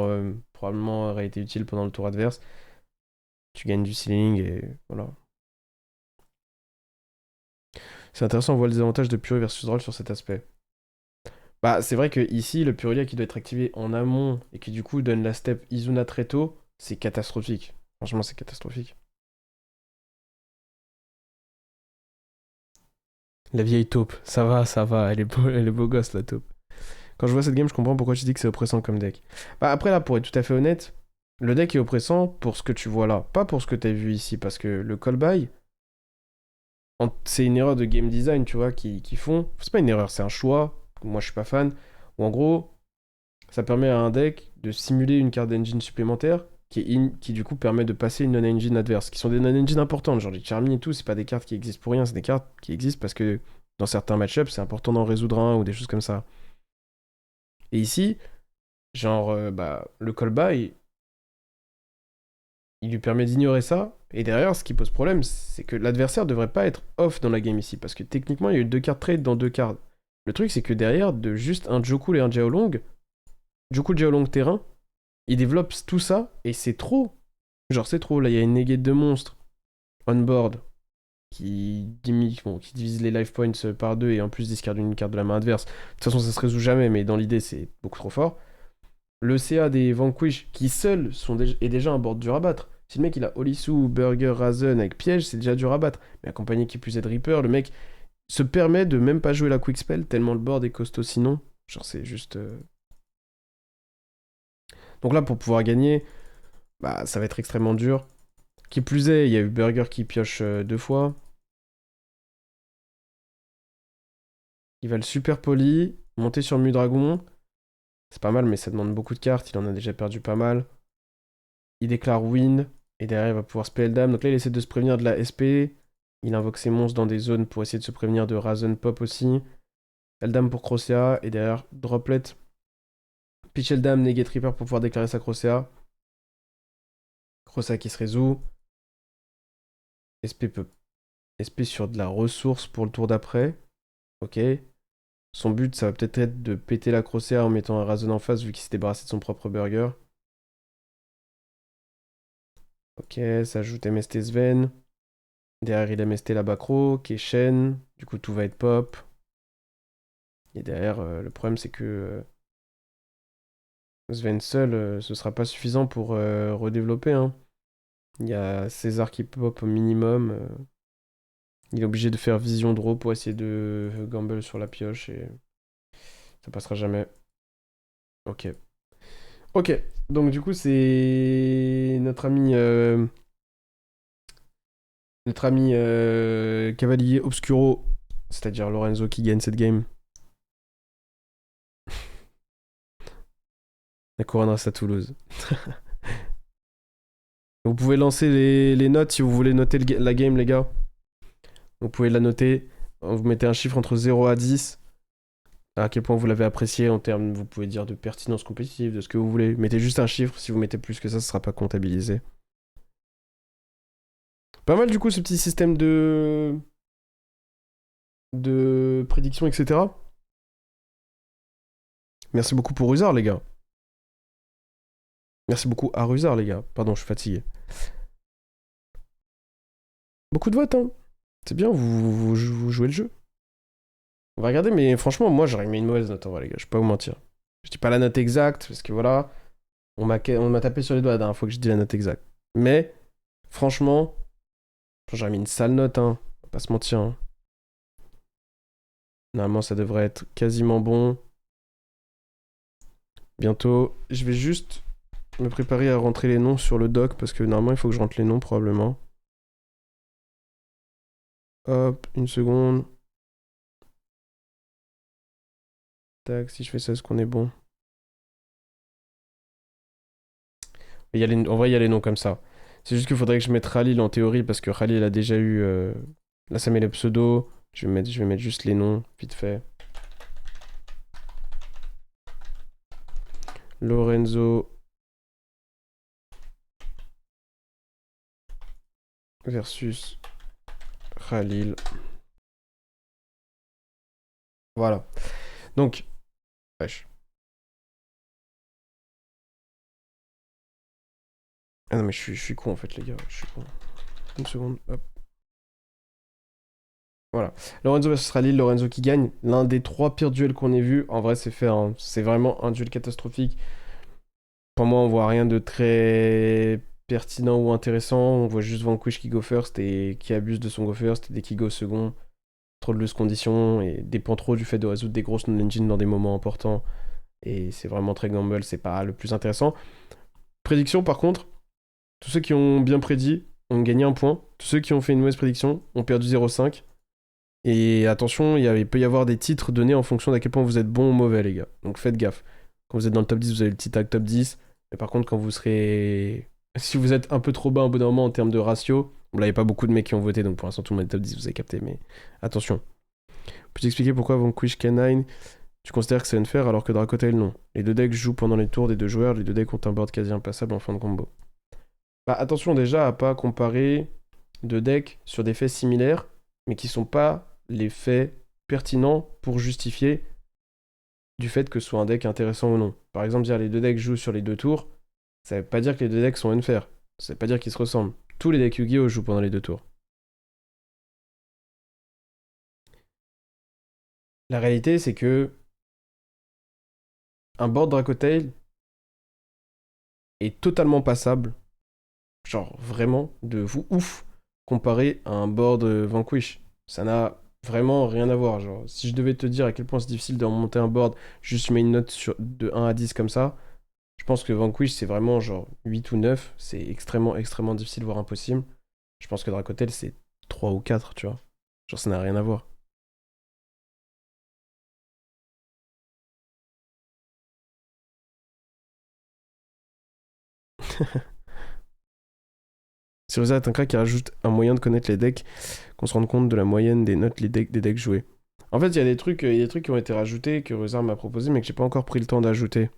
probablement aurait été utile pendant le tour adverse. Tu gagnes du ceiling et voilà. C'est intéressant, on voit les avantages de Puri versus Droll sur cet aspect. Bah, c'est vrai que ici, le Purulia qui doit être activé en amont et qui du coup donne la step Izuna très tôt, c'est catastrophique. Franchement, c'est catastrophique. La vieille taupe. Ça va. Elle est beau gosse, la taupe. Quand je vois cette game, je comprends pourquoi tu dis que c'est oppressant comme deck. Bah après là, pour être tout à fait honnête, le deck est oppressant pour ce que tu vois là, pas pour ce que t'as vu ici, parce que le call by, c'est une erreur de game design, tu vois, qui font. C'est pas une erreur, c'est un choix. Moi, je suis pas fan. Ou en gros, ça permet à un deck de simuler une carte d'engine supplémentaire qui du coup permet de passer une non-engine adverse, qui sont des non-engine importantes, genre les Charmy et tout, c'est pas des cartes qui existent pour rien, c'est des cartes qui existent parce que dans certains match-ups, c'est important d'en résoudre un ou des choses comme ça. Et ici, genre, bah, le call-by, il lui permet d'ignorer ça. Et derrière, ce qui pose problème, c'est que l'adversaire devrait pas être off dans la game ici. Parce que techniquement, il y a eu deux cartes trade dans deux cartes. Le truc, c'est que derrière, de juste un Jokul et un Jiaolong, Jokul Jiaolong terrain, il développe tout ça et c'est trop. Genre, c'est trop. Là, il y a une negate de monstre on board qui divise les life points par deux et en plus discard une carte de la main adverse. De toute façon, ça se résout jamais, mais dans l'idée, c'est beaucoup trop fort. Le CA des Vanquish, qui seul est déjà un board dur à battre. Si le mec il a Olisu, Burger, Razen avec piège, c'est déjà dur à battre. Mais accompagné qui plus est de Reaper, le mec se permet de même pas jouer la quick spell tellement le board est costaud sinon. Genre c'est juste. Donc là pour pouvoir gagner, bah ça va être extrêmement dur. Qui plus est, il y a eu Burger qui pioche deux fois. Il va le super poli, monter sur Mudragon. C'est pas mal, mais ça demande beaucoup de cartes. Il en a déjà perdu pas mal. Il déclare win. Et derrière, il va pouvoir spell Dame. Donc là, il essaie de se prévenir de la SP. Il invoque ses monstres dans des zones pour essayer de se prévenir de Razen Pop aussi. Eldam pour Crocea. Et derrière, Droplet. Pitch Eldam, Negate Reaper pour pouvoir déclarer sa Crocea. Crocea qui se résout. SP peut. SP sur de la ressource pour le tour d'après. Ok. Son but, ça va peut-être être de péter la Crocea en mettant un Razen en face vu qu'il s'est débarrassé de son propre burger. Ok, ça ajoute MST Sven. Derrière, il a MST la Bacro, qui est Shen. Du coup, tout va être pop. Et derrière, le problème, c'est que Sven seul, ce sera pas suffisant pour redévelopper. Hein. Il y a César qui pop au minimum. Il est obligé de faire vision draw pour essayer de gamble sur la pioche et ça passera jamais. Ok. Ok. Donc du coup, c'est notre ami Cavalier Obscuro, c'est-à-dire Lorenzo qui gagne cette game. La couronne reste à Toulouse. Vous pouvez lancer les notes si vous voulez noter la game, les gars. Vous pouvez la noter. Vous mettez un chiffre entre 0 à 10. À quel point vous l'avez apprécié en termes, vous pouvez dire de pertinence compétitive, de ce que vous voulez. Mettez juste un chiffre. Si vous mettez plus que ça, ce sera pas comptabilisé. Pas mal du coup ce petit système de prédiction, etc. Merci beaucoup pour Rusard, les gars. Merci beaucoup à Rusard, les gars. Pardon, je suis fatigué. Beaucoup de votes, hein. C'est bien, vous jouez le jeu. On va regarder, mais franchement, moi, j'aurais mis une mauvaise note en vrai, les gars. Je vais pas vous mentir. Je dis pas la note exacte, parce que voilà, on m'a tapé sur les doigts la dernière fois que je dis la note exacte. Mais, franchement, j'aurais mis une sale note, hein. On va pas se mentir, hein. Normalement, ça devrait être quasiment bon. Bientôt. Je vais juste me préparer à rentrer les noms sur le doc, parce que normalement, il faut que je rentre les noms, probablement. Hop, une seconde. Tac, si je fais ça, est-ce qu'on est bon? En vrai, il y a les noms comme ça. C'est juste qu'il faudrait que je mette Khalil en théorie, parce que Khalil a déjà eu... Là, ça met les pseudos. Je vais mettre juste les noms, vite fait. Lorenzo versus Khalil. Voilà. Donc, wesh. Ah non, mais je suis con en fait, les gars. Je suis con. Une seconde, hop. Voilà. Lorenzo versus Khalil, Lorenzo qui gagne. L'un des trois pires duels qu'on ait vu. En vrai, c'est fait. Hein. C'est vraiment un duel catastrophique. Pour moi, on voit rien de très pertinent ou intéressant. On voit juste Vanquish qui go first et qui abuse de son go first et dès qu'il go second. trop de loose conditions et dépend trop du fait de résoudre des grosses non-engine dans des moments importants. Et c'est vraiment très gamble, c'est pas le plus intéressant. Prédiction par contre, tous ceux qui ont bien prédit ont gagné un point. Tous ceux qui ont fait une mauvaise prédiction ont perdu 0,5. Et attention, il peut y avoir des titres donnés en fonction d'à quel point vous êtes bon ou mauvais, les gars. Donc faites gaffe. Quand vous êtes dans le top 10, vous avez le petit tag top 10. Mais par contre, quand vous serez... Si vous êtes un peu trop bas au bout d'un moment en termes de ratio, bon, là, il n'y a pas beaucoup de mecs qui ont voté, donc pour l'instant, tout le monde est top 10, vous avez capté, mais attention. Peux-tu expliquer pourquoi Vanquish Canine, tu considères que c'est unfair alors que Dracotail, non? Les deux decks jouent pendant les tours des deux joueurs, les deux decks ont un board quasi impassable en fin de combo. Bah attention déjà à pas comparer deux decks sur des faits similaires, mais qui sont pas les faits pertinents pour justifier du fait que ce soit un deck intéressant ou non. Par exemple, dire les deux decks jouent sur les deux tours, ça veut pas dire que les deux decks sont unfair. Ça veut pas dire qu'ils se ressemblent. Tous les decks Yu-Gi-Oh! Jouent pendant les deux tours. La réalité, c'est que un board Dracotail est totalement passable, genre vraiment de vous ouf, comparé à un board Vanquish. Ça n'a vraiment rien à voir. Genre, si je devais te dire à quel point c'est difficile de remonter un board, juste mets une note de 1 à 10 comme ça, je pense que Vanquish c'est vraiment genre 8 ou 9, c'est extrêmement extrêmement difficile, voire impossible. Je pense que Dracotel c'est 3 ou 4, tu vois. Genre ça n'a rien à voir. Si vous êtes un crack qui rajoute un moyen de connaître les decks, qu'on se rende compte de la moyenne des notes des decks joués. En fait, il y a des trucs qui ont été rajoutés, que Ruzar m'a proposé, mais que j'ai pas encore pris le temps d'ajouter.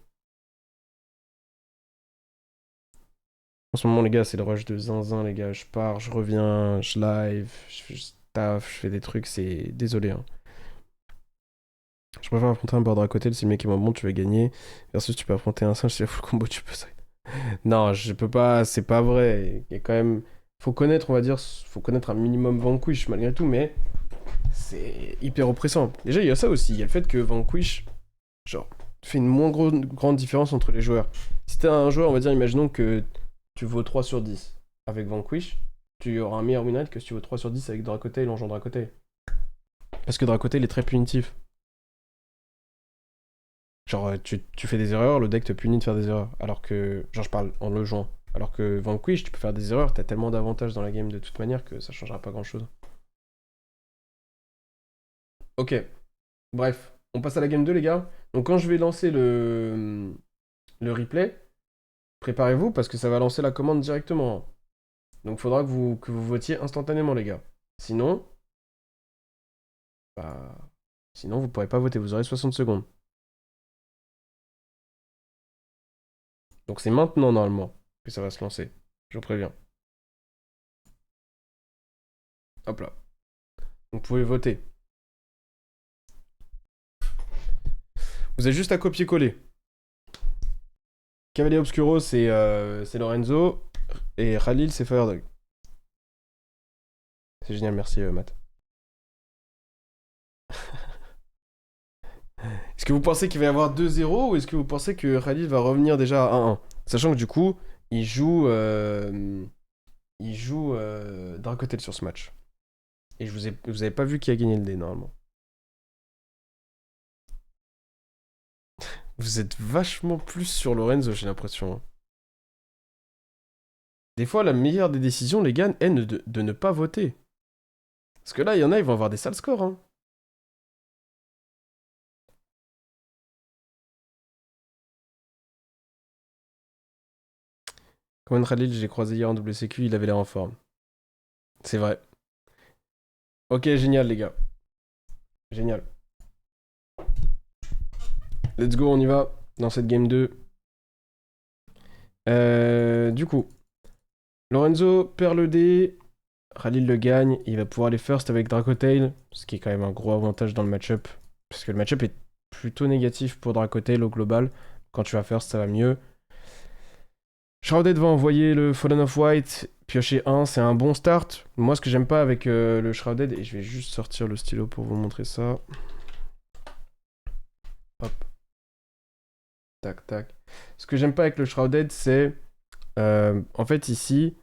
En ce moment, les gars, c'est le rush de zinzin, les gars. Je pars, je reviens, je live, je taffe, je fais des trucs, c'est... Désolé, hein. Je préfère affronter un board à côté, si le mec est moins bon, tu vas gagner. Versus, tu peux affronter un singe, si la full combo, tu peux ça. Non, je peux pas, c'est pas vrai. Il y a quand même... Faut connaître, on va dire, faut connaître un minimum Vanquish malgré tout, mais c'est hyper oppressant. Déjà, il y a ça aussi, il y a le fait que Vanquish, genre, fait une moins grande différence entre les joueurs. Si t'es un joueur, on va dire, imaginons que tu vaux 3 sur 10 avec Vanquish, tu auras un meilleur win rate que si tu vaux 3 sur 10 avec Dracotail, l'enjeu Dracotail. Parce que Dracotail est très punitif. Genre, tu fais des erreurs, le deck te punit de faire des erreurs. Alors que, genre, je parle en le jouant. Alors que Vanquish, tu peux faire des erreurs, t'as tellement d'avantages dans la game de toute manière que ça changera pas grand chose. Ok, bref, on passe à la game 2, les gars. Donc, quand je vais lancer le replay, préparez-vous parce que ça va lancer la commande directement. Donc, il faudra que vous votiez instantanément, les gars. Sinon, bah, sinon, vous pourrez pas voter, vous aurez 60 secondes. Donc, c'est maintenant, normalement, que ça va se lancer. Je vous préviens. Hop là. Vous pouvez voter. Vous avez juste à copier-coller. Cavalier Obscuro, c'est Lorenzo. Et Khalil, c'est Firedog. C'est génial, merci Matt. Est-ce que vous pensez qu'il va y avoir 2-0 ou est-ce que vous pensez que Khalil va revenir déjà à 1-1? Sachant que du coup, il joue Dracotel sur ce match. Et vous avez pas vu qui a gagné le dé normalement. Vous êtes vachement plus sur Lorenzo, j'ai l'impression. Des fois, la meilleure des décisions, les gars, est de ne pas voter. Parce que là, il y en a, ils vont avoir des sales scores. Hein. Common Khalil, j'ai croisé hier en WCQ, il avait l'air en forme. C'est vrai. Ok, génial, les gars. Génial. Let's go, on y va. Dans cette game 2. Du coup, Lorenzo perd le dé. Khalil le gagne. Il va pouvoir aller first avec Dracotail. Ce qui est quand même un gros avantage dans le match-up. Parce que le match-up est plutôt négatif pour Dracotail au global. Quand tu vas first, ça va mieux. Shrouded va envoyer le Fallen of White, piocher 1, c'est un bon start. Moi, ce que j'aime pas avec le Shrouded, et je vais juste sortir le stylo pour vous montrer ça. Hop. Tac, tac. Ce que j'aime pas avec le Shrouded, c'est... en fait, ici,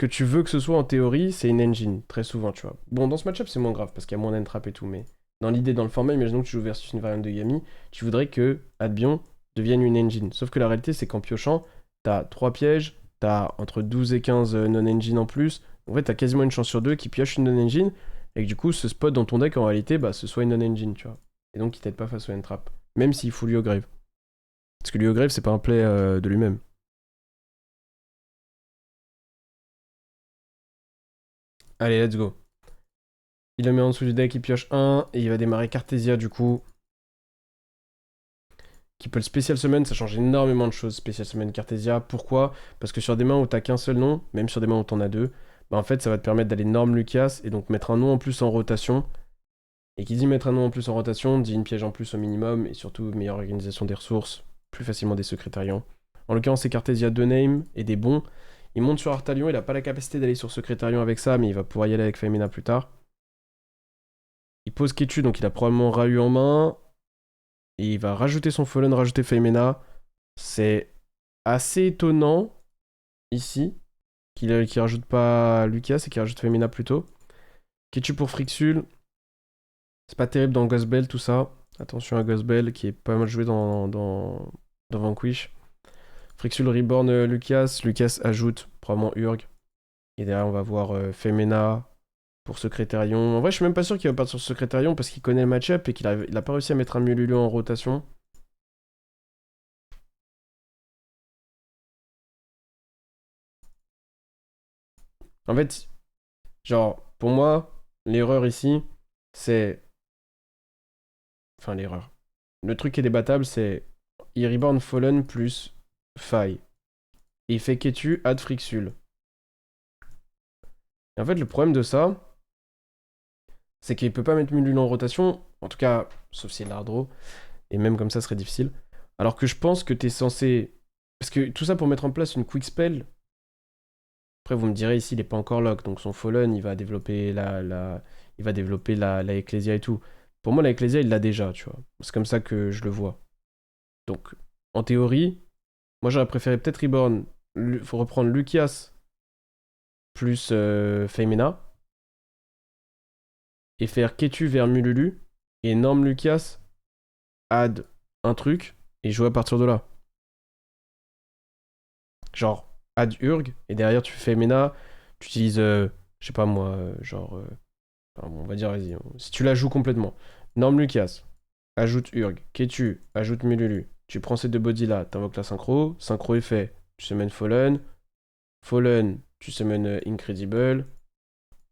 que tu veux que ce soit en théorie, c'est une engine, très souvent, tu vois. Bon, dans ce match-up, c'est moins grave, parce qu'il y a moins d'entrap et tout, mais dans l'idée, dans le format, imaginons que tu joues versus une variante de Yami, tu voudrais que Adbion devienne une engine. Sauf que la réalité, c'est qu'en piochant, t'as 3 pièges, t'as entre 12 et 15 non-engine en plus. En fait, t'as quasiment une chance sur deux qui pioche une non-engine, et que du coup, ce spot dans ton deck, en réalité, bah, ce soit une non-engine, tu vois. Et donc, il t'aide pas face au entrap. Même s'il fout Liograve. Parce que Liograve, c'est pas un play de lui-même. Allez, let's go. Il le met en dessous du deck, il pioche 1, et il va démarrer Cartesia du coup. Qui peut le Spécial Summon, ça change énormément de choses, Spécial Summon Cartesia. Pourquoi? Parce que sur des mains où t'as qu'un seul nom, même sur des mains où t'en as deux, bah en fait ça va te permettre d'aller Norm Lucas et donc mettre un nom en plus en rotation. Et qui dit mettre un nom en plus en rotation, dit une piège en plus au minimum, et surtout meilleure organisation des ressources, plus facilement des secrétarions. En l'occurrence, c'est Cartesia 2 names et des bons. Il monte sur Artalion, il a pas la capacité d'aller sur Secrétarion avec ça, mais il va pouvoir y aller avec Femina plus tard. Il pose Ketu, donc il a probablement Rahu en main. Et il va rajouter son Fallen, rajouter Femina. C'est assez étonnant, ici, qu'il rajoute pas Lucas et qu'il rajoute Femina plus tôt. Ketu pour Frixul. C'est pas terrible dans Ghost Bell, tout ça. Attention à Ghost Bell, qui est pas mal joué dans Vanquish. Frixul Reborn Lucas. Lucas ajoute probablement Urg. Et derrière, on va voir Femina pour Secrétarion. En vrai, je suis même pas sûr qu'il va partir sur Secrétarion parce qu'il connaît le match-up et qu'il a pas réussi à mettre un Mululu en rotation. En fait, genre, pour moi, l'erreur ici, c'est... Enfin, l'erreur. Le truc qui est débattable, c'est... Il reborn Fallen plus Faille. Et il fait Ketu, add Frixul. Et en fait, le problème de ça, c'est qu'il peut pas mettre Mululu en rotation. En tout cas, sauf si il a Ardro. Et même comme ça, ce serait difficile. Alors que je pense que t'es censé... Parce que tout ça pour mettre en place une quick spell... Après, vous me direz, ici, il n'est pas encore lock. Donc son Fallen, il va développer il va développer la Ecclesia et tout. Pour moi, la Ecclesia, il l'a déjà, tu vois. C'est comme ça que je le vois. Donc, en théorie, moi, j'aurais préféré peut-être Reborn. Faut reprendre Lucias plus Femina. Et faire Ketu vers Mululu. Et Norm Lucias add un truc. Et jouer à partir de là. Genre, add Urg. Et derrière, tu fais Femina. Tu utilises, je sais pas moi, enfin, bon, on va dire, vas-y. Si tu la joues complètement. Norm Lucas, ajoute Urg. Ketu, ajoute Mululu. Tu prends ces deux bodies là, t'invoques la synchro. Synchro est fait. Tu summons Fallen. Fallen, tu summons Incredible.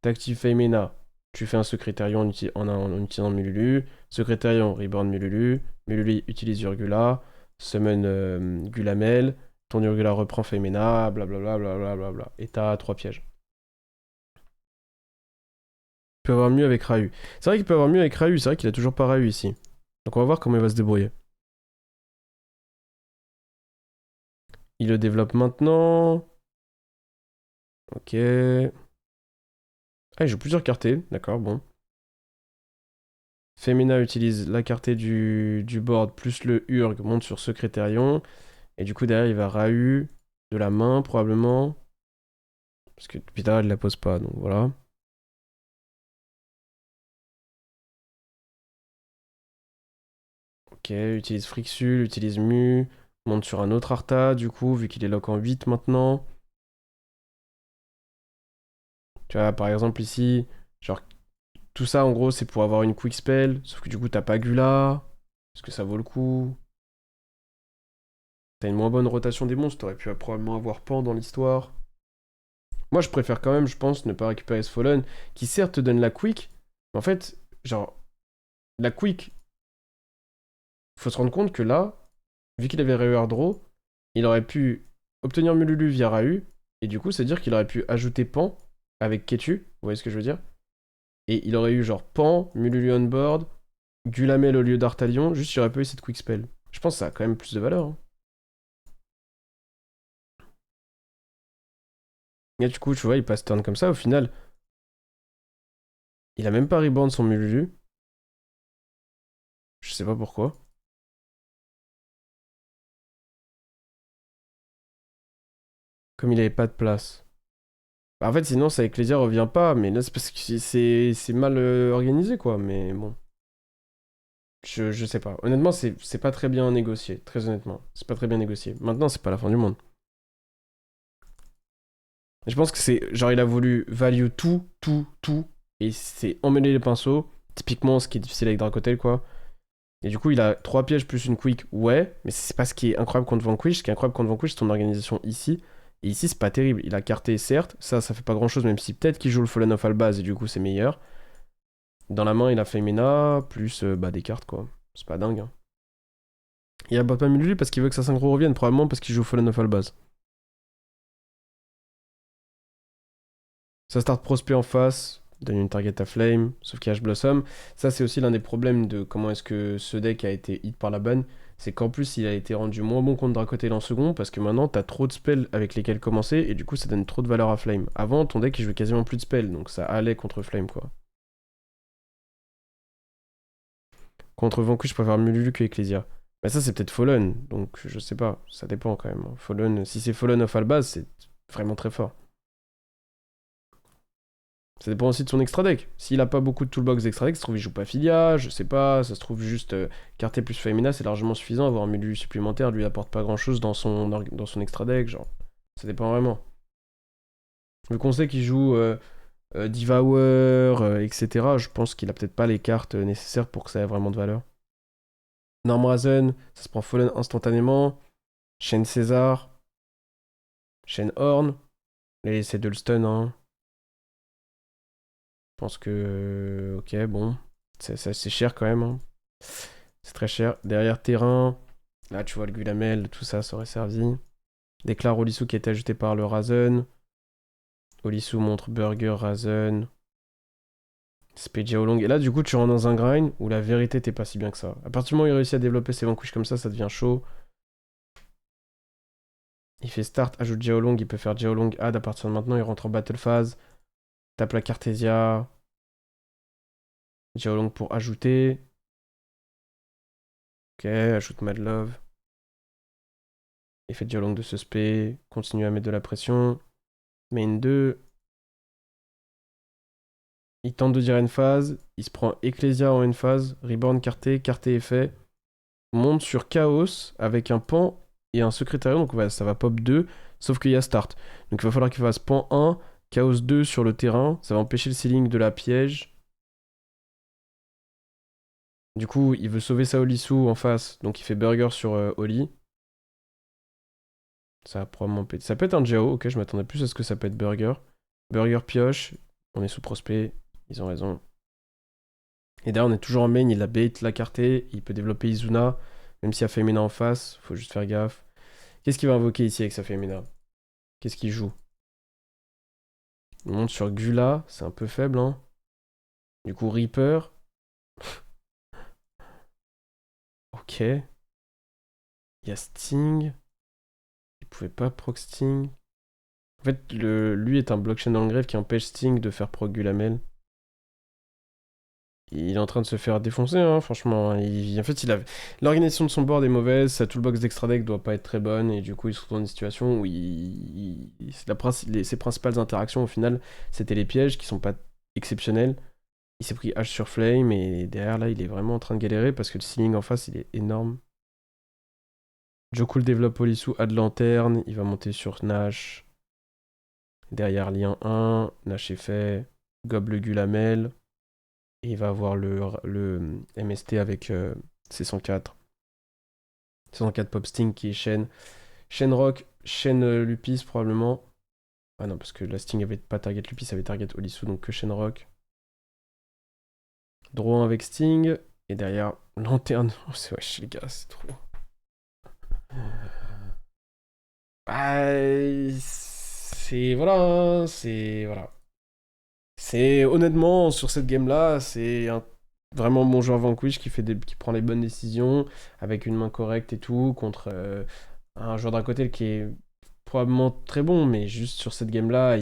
T'actives Femina. Tu fais un secrétarion en utilisant Mululu. Secrétarion, Reborn Mululu. Mululu utilise Urgula. Summon Gulamel. Ton Urgula reprend Femina. Blablabla. Blablabla. Et t'as 3 pièges. Il peut avoir mieux avec Rahu. C'est vrai qu'il peut avoir mieux avec Rahu, c'est vrai qu'il a toujours pas Rahu ici. Donc on va voir comment il va se débrouiller. Il le développe maintenant. Ok. Ah, il joue plusieurs cartés, d'accord, bon. Femina utilise la carté du board plus le Urg, monte sur Secrétarion. Et du coup, derrière, il va Rahu de la main, probablement. Parce que depuis tard, il la pose pas, donc voilà. Ok, utilise Frixul, utilise Mu. Monte sur un autre Arta, du coup, vu qu'il est lock en 8 maintenant. Tu vois, par exemple, ici, genre, tout ça, en gros, c'est pour avoir une quick spell. Sauf que du coup, t'as pas Gula. Est-ce que ça vaut le coup? T'as une moins bonne rotation des monstres. T'aurais pu probablement avoir Pan dans l'histoire. Moi, je préfère quand même, je pense, ne pas récupérer ce Fallen, qui certes te donne la quick. Mais en fait, genre, la quick, faut se rendre compte que là, vu qu'il avait Reward Draw, il aurait pu obtenir Mululu via Rahu. Et du coup, c'est-à-dire qu'il aurait pu ajouter Pan avec Ketu. Vous voyez ce que je veux dire? Et il aurait eu genre Pan, Mululu on board, Gulamel au lieu d'Artalion, juste il aurait pas eu cette quick spell. Je pense que ça a quand même plus de valeur. Hein. Et du coup, tu vois, il passe turn comme ça, au final, il a même pas reborn son Mululu. Je sais pas pourquoi. Comme il avait pas de place. Bah, en fait, sinon, ça Ecclesia revient pas, mais là, c'est parce que c'est mal organisé, quoi. Mais bon, je sais pas. Honnêtement, c'est pas très bien négocié, très honnêtement. C'est pas très bien négocié. Maintenant, c'est pas la fin du monde. Je pense que c'est. Genre, il a voulu value tout, tout, tout, et c'est emmêler les pinceaux. Typiquement, ce qui est difficile avec Dracotel, quoi. Et du coup, il a 3 pièges plus une quick, ouais, mais c'est pas ce qui est incroyable contre Vanquish. Ce qui est incroyable contre Vanquish, c'est ton organisation ici. Et ici, c'est pas terrible. Il a carté, certes, ça fait pas grand chose, même si peut-être qu'il joue le Fallen of Albaz et du coup, c'est meilleur. Dans la main, il a Femina, plus bah, des cartes, quoi. C'est pas dingue, hein. Il a pas mis lui parce qu'il veut que sa synchro revienne, probablement parce qu'il joue Fallen of Albaz. Ça start Prospect en face, donne une target à Flame, sauf qu'il y a Blossom. Ça, c'est aussi l'un des problèmes de comment est-ce que ce deck a été hit par la ban. C'est qu'en plus, il a été rendu moins bon contre Dracotel en second, parce que maintenant, t'as trop de spells avec lesquels commencer, et du coup, ça donne trop de valeur à Flame. Avant, ton deck, il jouait quasiment plus de spells, donc ça allait contre Flame, quoi. Contre Vanquish, je préfère mieux Lulu que Ecclesia. Mais ça, c'est peut-être Fallen, donc je sais pas, ça dépend quand même. Fallen, si c'est Fallen of Albaz, c'est vraiment très fort. Ça dépend aussi de son extra deck. S'il a pas beaucoup de toolbox extra deck, ça se trouve il joue pas Filia, je sais pas, ça se trouve juste Carté plus Femina, c'est largement suffisant, avoir un milieu supplémentaire lui apporte pas grand chose dans son extra deck, genre. Ça dépend vraiment. Vu qu'on sait qu'il joue Devour, etc., je pense qu'il a peut-être pas les cartes nécessaires pour que ça ait vraiment de valeur. Normrazen, ça se prend Fallen instantanément. Shen César, Shen Horn, là il essaie de le stun, hein. Je pense que. Ok, bon. C'est cher quand même, hein. C'est très cher. Derrière terrain, là tu vois le Gulamel, tout ça, ça aurait servi. Déclare Olisu qui a été ajouté par le Razen. Olisu montre Burger, Razen. Spedia Long. Et là, du coup, tu rentres dans un grind où la vérité t'es pas si bien que ça. À partir du moment où il réussit à développer ses vanquish comme ça devient chaud. Il fait start, ajoute Jiaolong, il peut faire Jiaolong add à partir de maintenant, il rentre en battle phase. Tape la Cartesia. Jiaolong pour ajouter. Ok, ajoute Mad Love. Effet Jiaolong de suspect. Continue à mettre de la pression. Main 2. Il tente de dire une phase. Il se prend Ecclesia en une phase. Reborn carté, carté effet. Monte sur Chaos avec un pan et un secrétariat. Donc ça va pop 2. Sauf qu'il y a start. Donc il va falloir qu'il fasse pan 1, Chaos 2 sur le terrain. Ça va empêcher le ceiling de la piège. Du coup, il veut sauver sa Olisu en face. Donc il fait Burger sur Oli. Ça va probablement péter. Ça peut être un Jao. Ok, je m'attendais plus à ce que ça peut être Burger. Burger pioche. On est sous prospect. Ils ont raison. Et derrière, on est toujours en main, il a bait, la carté, il peut développer Izuna, même s'il y a Femina en face, faut juste faire gaffe. Qu'est-ce qu'il va invoquer ici avec sa Femina? Qu'est-ce qu'il joue? Il monte sur Gula, c'est un peu faible, hein. Du coup, Reaper. Ok. Il y a Sting. Il pouvait pas proc Sting. En fait, lui est un blockchain dans le grave qui empêche Sting de faire proc Gulamel. Il est en train de se faire défoncer, hein, franchement. En fait, l'organisation de son board est mauvaise, sa toolbox d'extra deck doit pas être très bonne, et du coup, il se retrouve dans une situation où ses principales interactions, au final, c'était les pièges qui sont pas exceptionnels. Il s'est pris H sur Flame, et derrière, là, il est vraiment en train de galérer parce que le ceiling en face, il est énorme. Joe développe Olisu, add lanterne, il va monter sur Nash. Derrière, lien 1, Nash est fait. Gob le Gulamel. Et il va avoir le MST avec C104. C104 Pop Sting qui est Shen. Shen Rock, Shen Lupis probablement. Ah non, parce que la Sting avait pas target Lupis, avait target Olisu, donc que Shen Rock. Draw 1 avec Sting. Et derrière, Lanterne. Oh, c'est wesh, les gars, c'est trop. Bah. C'est. Voilà, hein, c'est. Voilà. C'est. Honnêtement, sur cette game-là, c'est un vraiment bon joueur Vanquish qui prend les bonnes décisions avec une main correcte et tout contre un joueur d'un côté qui est probablement très bon, mais juste sur cette game-là,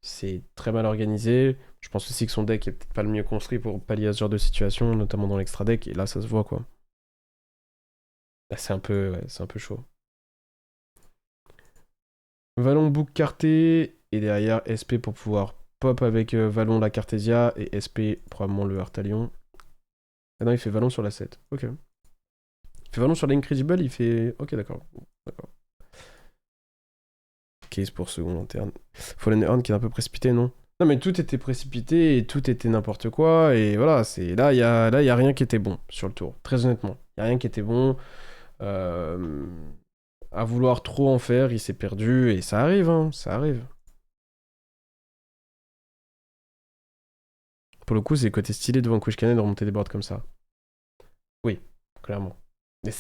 c'est très mal organisé. Je pense aussi que son deck est peut-être pas le mieux construit pour pallier à ce genre de situation, notamment dans l'extra deck, et là ça se voit quoi. Là c'est un peu chaud. Vallon Book carté Et derrière, SP pour pouvoir pop avec Vallon la Cartesia. Et SP, probablement le Heartalion. Ah non, il fait Vallon sur la 7. Ok. Il fait Vallon sur l'Incredible, il fait... Ok, d'accord. D'accord. Case pour second lanterne. Fallen Horn qui est un peu précipité, non? Non, mais tout était précipité et tout était n'importe quoi. Et voilà, c'est là, y a rien qui était bon sur le tour. Très honnêtement. Il n'y a rien qui était bon. Euh, À vouloir trop en faire, il s'est perdu. Et ça arrive, hein. Ça arrive. Pour le coup, c'est le côté stylé de Vanquish Cannon de remonter des boards comme ça. Oui, clairement. Mais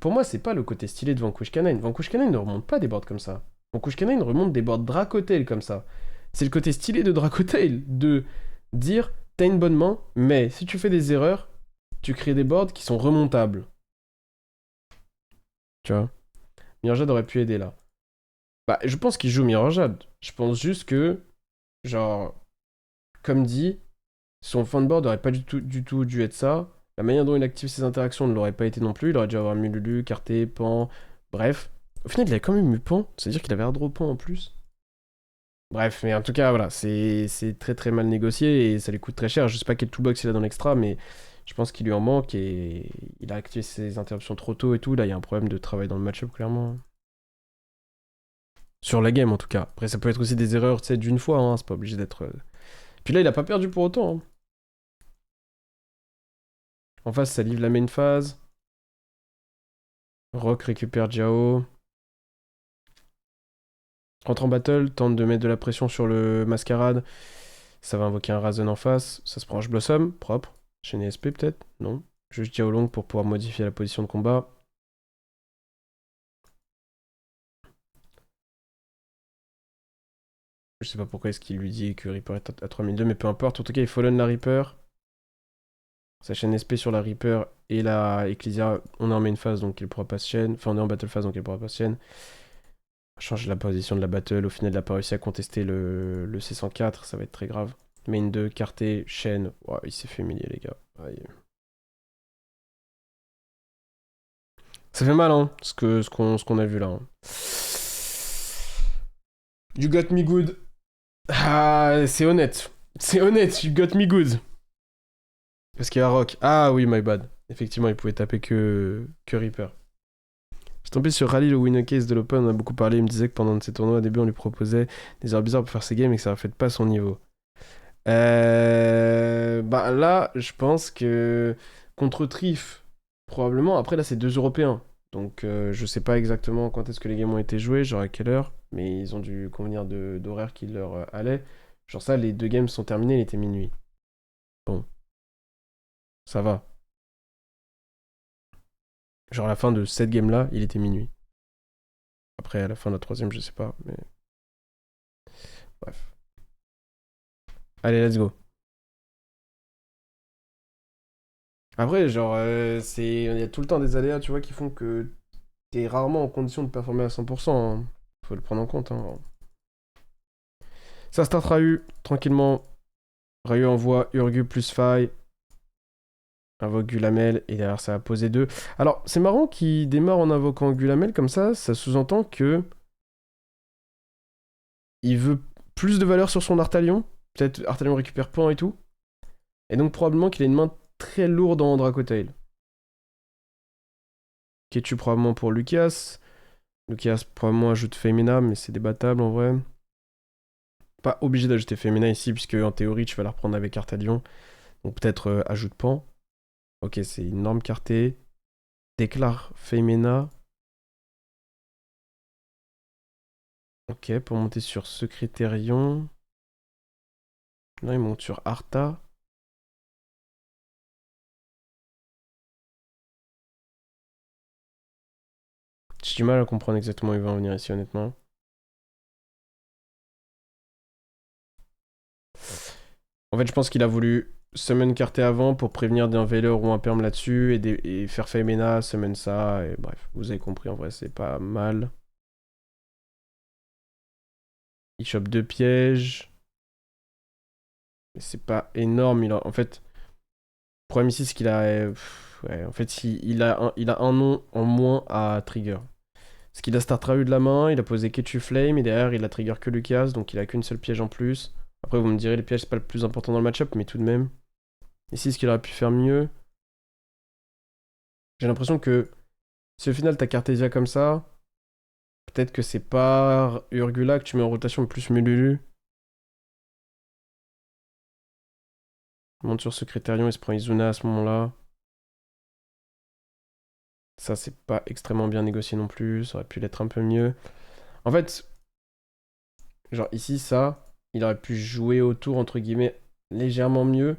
pour moi, c'est pas le côté stylé de Vanquish Cannon. Vanquish Cannon ne remonte pas des boards comme ça. Vanquish Cannon remonte des boards Dracotail comme ça. C'est le côté stylé de Dracotail de dire t'as une bonne main, mais si tu fais des erreurs, tu crées des boards qui sont remontables. Tu vois. Mirajad aurait pu aider là. Bah, je pense qu'il joue Mirajad. Je pense juste que, genre, comme dit, son fanboard aurait pas du tout dû être ça. La manière dont il active ses interactions ne l'aurait pas été non plus. Il aurait dû avoir Mululu, Carté, Pan, bref. Au final, il a quand même eu Pan. C'est-à-dire qu'il avait Hardro Pan en plus. Bref, mais en tout cas, voilà, c'est très très mal négocié et ça lui coûte très cher. Je sais pas quel toolbox il a dans l'extra, mais je pense qu'il lui en manque et il a activé ses interruptions trop tôt et tout. Là, il y a un problème de travail dans le match-up, clairement. Sur la game, en tout cas. Après, ça peut être aussi des erreurs, tu sais, d'une fois, hein. C'est pas obligé d'être... Puis là, il a pas perdu pour autant, hein. En face, ça livre la main phase. Rock récupère Jiao. Rentre en battle, tente de mettre de la pression sur le mascarade. Ça va invoquer un Razen en face. Ça se prend Blossom, propre. Chaîne SP peut-être? Non. Juste Jiao Long pour pouvoir modifier la position de combat. Je sais pas pourquoi est-ce qu'il lui dit que Reaper est à 3002, mais peu importe. En tout cas, il fallen la Reaper. Sa chaîne SP sur la Reaper et la Ecclesia, on est en main phase donc il pourra pas se chaîne. Enfin, on est en battle phase donc il pourra pas se chaîne. Change la position de la battle. Au final, il a pas réussi à contester le C104. Ça va être très grave. Main 2, carté, chaîne. Ouais, il s'est fait humilier, les gars. Aïe. Ça fait mal, hein, ce qu'on a vu là. Hein. You got me good. Ah, c'est honnête. C'est honnête, you got me good. Parce qu'il y a Rock. Ah oui, my bad. Effectivement, il pouvait taper que Reaper. Je suis tombé sur Rally, le winner case de l'Open, on a beaucoup parlé. Il me disait que pendant ses tournois, au début, on lui proposait des heures bizarres pour faire ses games et que ça reflète pas son niveau. Bah là, je pense que contre Trif, probablement. Après, là, c'est deux Européens. Donc, je sais pas exactement quand est-ce que les games ont été joués, genre à quelle heure. Mais ils ont dû convenir d'horaires qui leur allaient. Genre ça, les deux games sont terminés, il était minuit. Bon, ça va. Genre à la fin de cette game-là, il était minuit. Après, à la fin de la troisième, je sais pas, mais... Bref. Allez, let's go. Après, genre, il y a tout le temps des aléas, tu vois, qui font que t'es rarement en condition de performer à 100%. Hein. Faut le prendre en compte. Hein. Ça start Rahu, tranquillement. Rahu envoie Urgu plus Faille. Invoque Gulamel, et derrière ça a posé 2. Alors, c'est marrant qu'il démarre en invoquant Gulamel comme ça sous-entend que il veut plus de valeur sur son Artalion. Peut-être Artalion récupère point et tout. Et donc probablement qu'il a une main très lourde en Dracotail. Ketchu probablement pour Lucas. Lucas probablement ajoute Femina, mais c'est débattable en vrai. Pas obligé d'ajouter Femina ici, puisque en théorie tu vas la reprendre avec Artalion. Donc peut-être ajoute Pan. Ok, c'est une norme cartée. Déclare Femina. Ok, pour monter sur Secrétarion. Là, il monte sur Arta. J'ai du mal à comprendre exactement où il va en venir ici, honnêtement. En fait, je pense qu'il a voulu summon carté avant pour prévenir d'un Veileur ou un Perm là-dessus et faire Femina, summon ça, et bref, vous avez compris, en vrai, c'est pas mal. Il chope 2 pièges. Mais c'est pas énorme, en fait... Le problème ici, c'est qu'il a... ouais, en fait, il a un nom en moins à trigger. Ce qu'il a Start Rahu de la main, il a posé Ketchu Flame, et derrière il a trigger que Lucas, donc il a qu'une seule piège en plus. Après, vous me direz, les pièges c'est pas le plus important dans le match-up, mais tout de même. Ici, ce qu'il aurait pu faire mieux. J'ai l'impression que si au final t'as Cartesia comme ça, peut-être que c'est pas Urgula que tu mets en rotation, mais plus Mululu. Il monte sur Secrétarion, il se prend Izuna à ce moment-là. Ça, c'est pas extrêmement bien négocié non plus, ça aurait pu l'être un peu mieux. En fait, genre ici, ça, il aurait pu jouer autour, entre guillemets, légèrement mieux,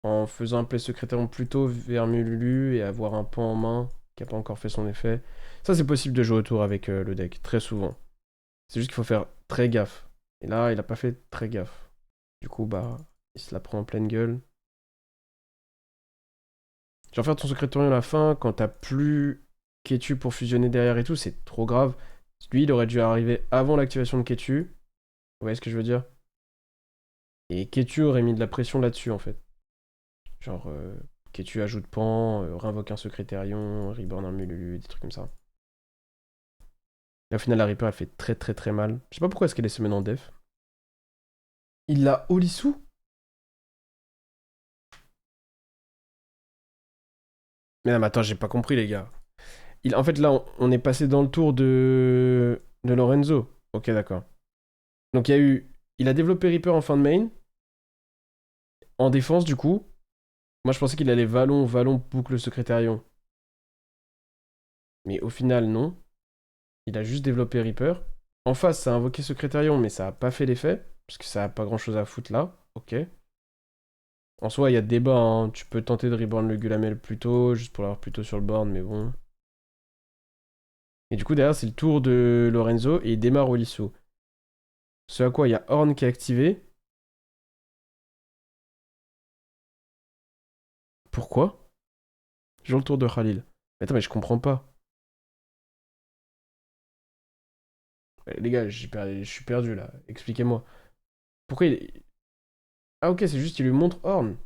en faisant un play Secrétarion plus tôt vers Mululu et avoir un pan en main qui a pas encore fait son effet. Ça, c'est possible de jouer autour avec le deck, très souvent. C'est juste qu'il faut faire très gaffe. Et là, il a pas fait très gaffe. Du coup, bah, il se la prend en pleine gueule. Genre faire ton Secrétarion à la fin, quand t'as plus Ketu pour fusionner derrière et tout, c'est trop grave. Lui, il aurait dû arriver avant l'activation de Ketu. Vous voyez ce que je veux dire? Et Ketu aurait mis de la pression là-dessus, en fait. Genre, Ketu ajoute pan, réinvoque un Secrétarion, reborn un Mululu, des trucs comme ça. Et au final, la Reaper, elle fait très très très mal. Je sais pas pourquoi est-ce qu'elle est semaine en def. Il l'a Olisu? Mais non, mais attends, j'ai pas compris, les gars. En fait, là, on est passé dans le tour de Lorenzo. Ok, d'accord. Donc, il y a eu. Il a développé Reaper en fin de main. En défense, du coup. Moi, je pensais qu'il allait Vallon, Vallon, boucle Secrétarion. Mais au final, non. Il a juste développé Reaper. En face, ça a invoqué Secrétarion, mais ça a pas fait l'effet. Parce que ça a pas grand chose à foutre là. Ok. En soi, il y a débat, hein. Tu peux tenter de reborn le Gulamel plus tôt, juste pour l'avoir plus tôt sur le board, mais bon. Et du coup, derrière, c'est le tour de Lorenzo et il démarre Olisu. Ce à quoi il y a Horn qui est activé. Pourquoi? J'ai le tour de Khalil. Mais attends, mais je comprends pas. Les gars, je suis perdu là. Expliquez-moi. Pourquoi il. Ah, ok, c'est juste qu'il lui montre Horn.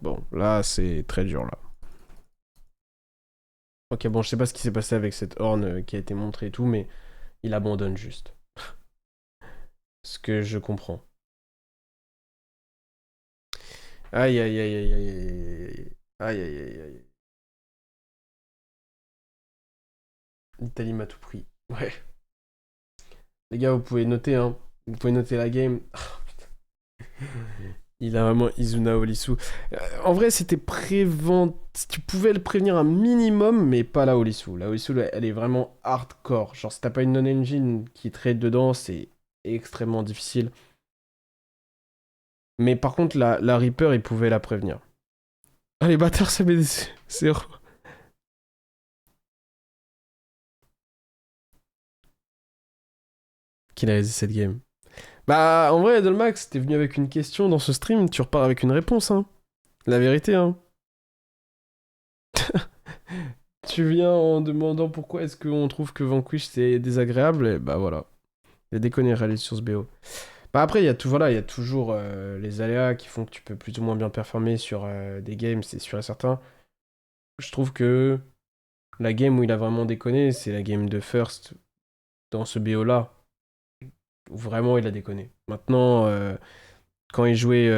Bon, là, c'est très dur là. Ok, bon, je sais pas ce qui s'est passé avec cette Horn qui a été montrée et tout, mais il abandonne juste. Ce que je comprends. Aïe, aïe, aïe, aïe, aïe, aïe, aïe, aïe, aïe, aïe. L'Italie m'a tout pris. Ouais. Les gars, vous pouvez noter, hein. Vous pouvez noter la game. Il a vraiment Izuna Olisu. En vrai, c'était prévent. Tu pouvais le prévenir un minimum, mais pas la Olisu. La Olisu, elle est vraiment hardcore. Genre, si t'as pas une non-engine qui trade dedans, c'est extrêmement difficile. Mais par contre, la Reaper, il pouvait la prévenir. Ah, les bâtards, ça met des. C'est. Qu'il a réalisé cette game. Bah, en vrai, Dolmax, t'es venu avec une question dans ce stream, tu repars avec une réponse, hein. La vérité, hein. Tu viens en demandant pourquoi est-ce qu'on trouve que Vanquish c'est désagréable, et bah voilà. Il y a des conneries réalisées sur ce BO. Bah après, il y a voilà, il y a toujours les aléas qui font que tu peux plus ou moins bien performer sur des games, c'est sûr et certain. Je trouve que la game où il a vraiment déconné, c'est la game de First dans ce BO-là, où vraiment il a déconné. Maintenant, quand il jouait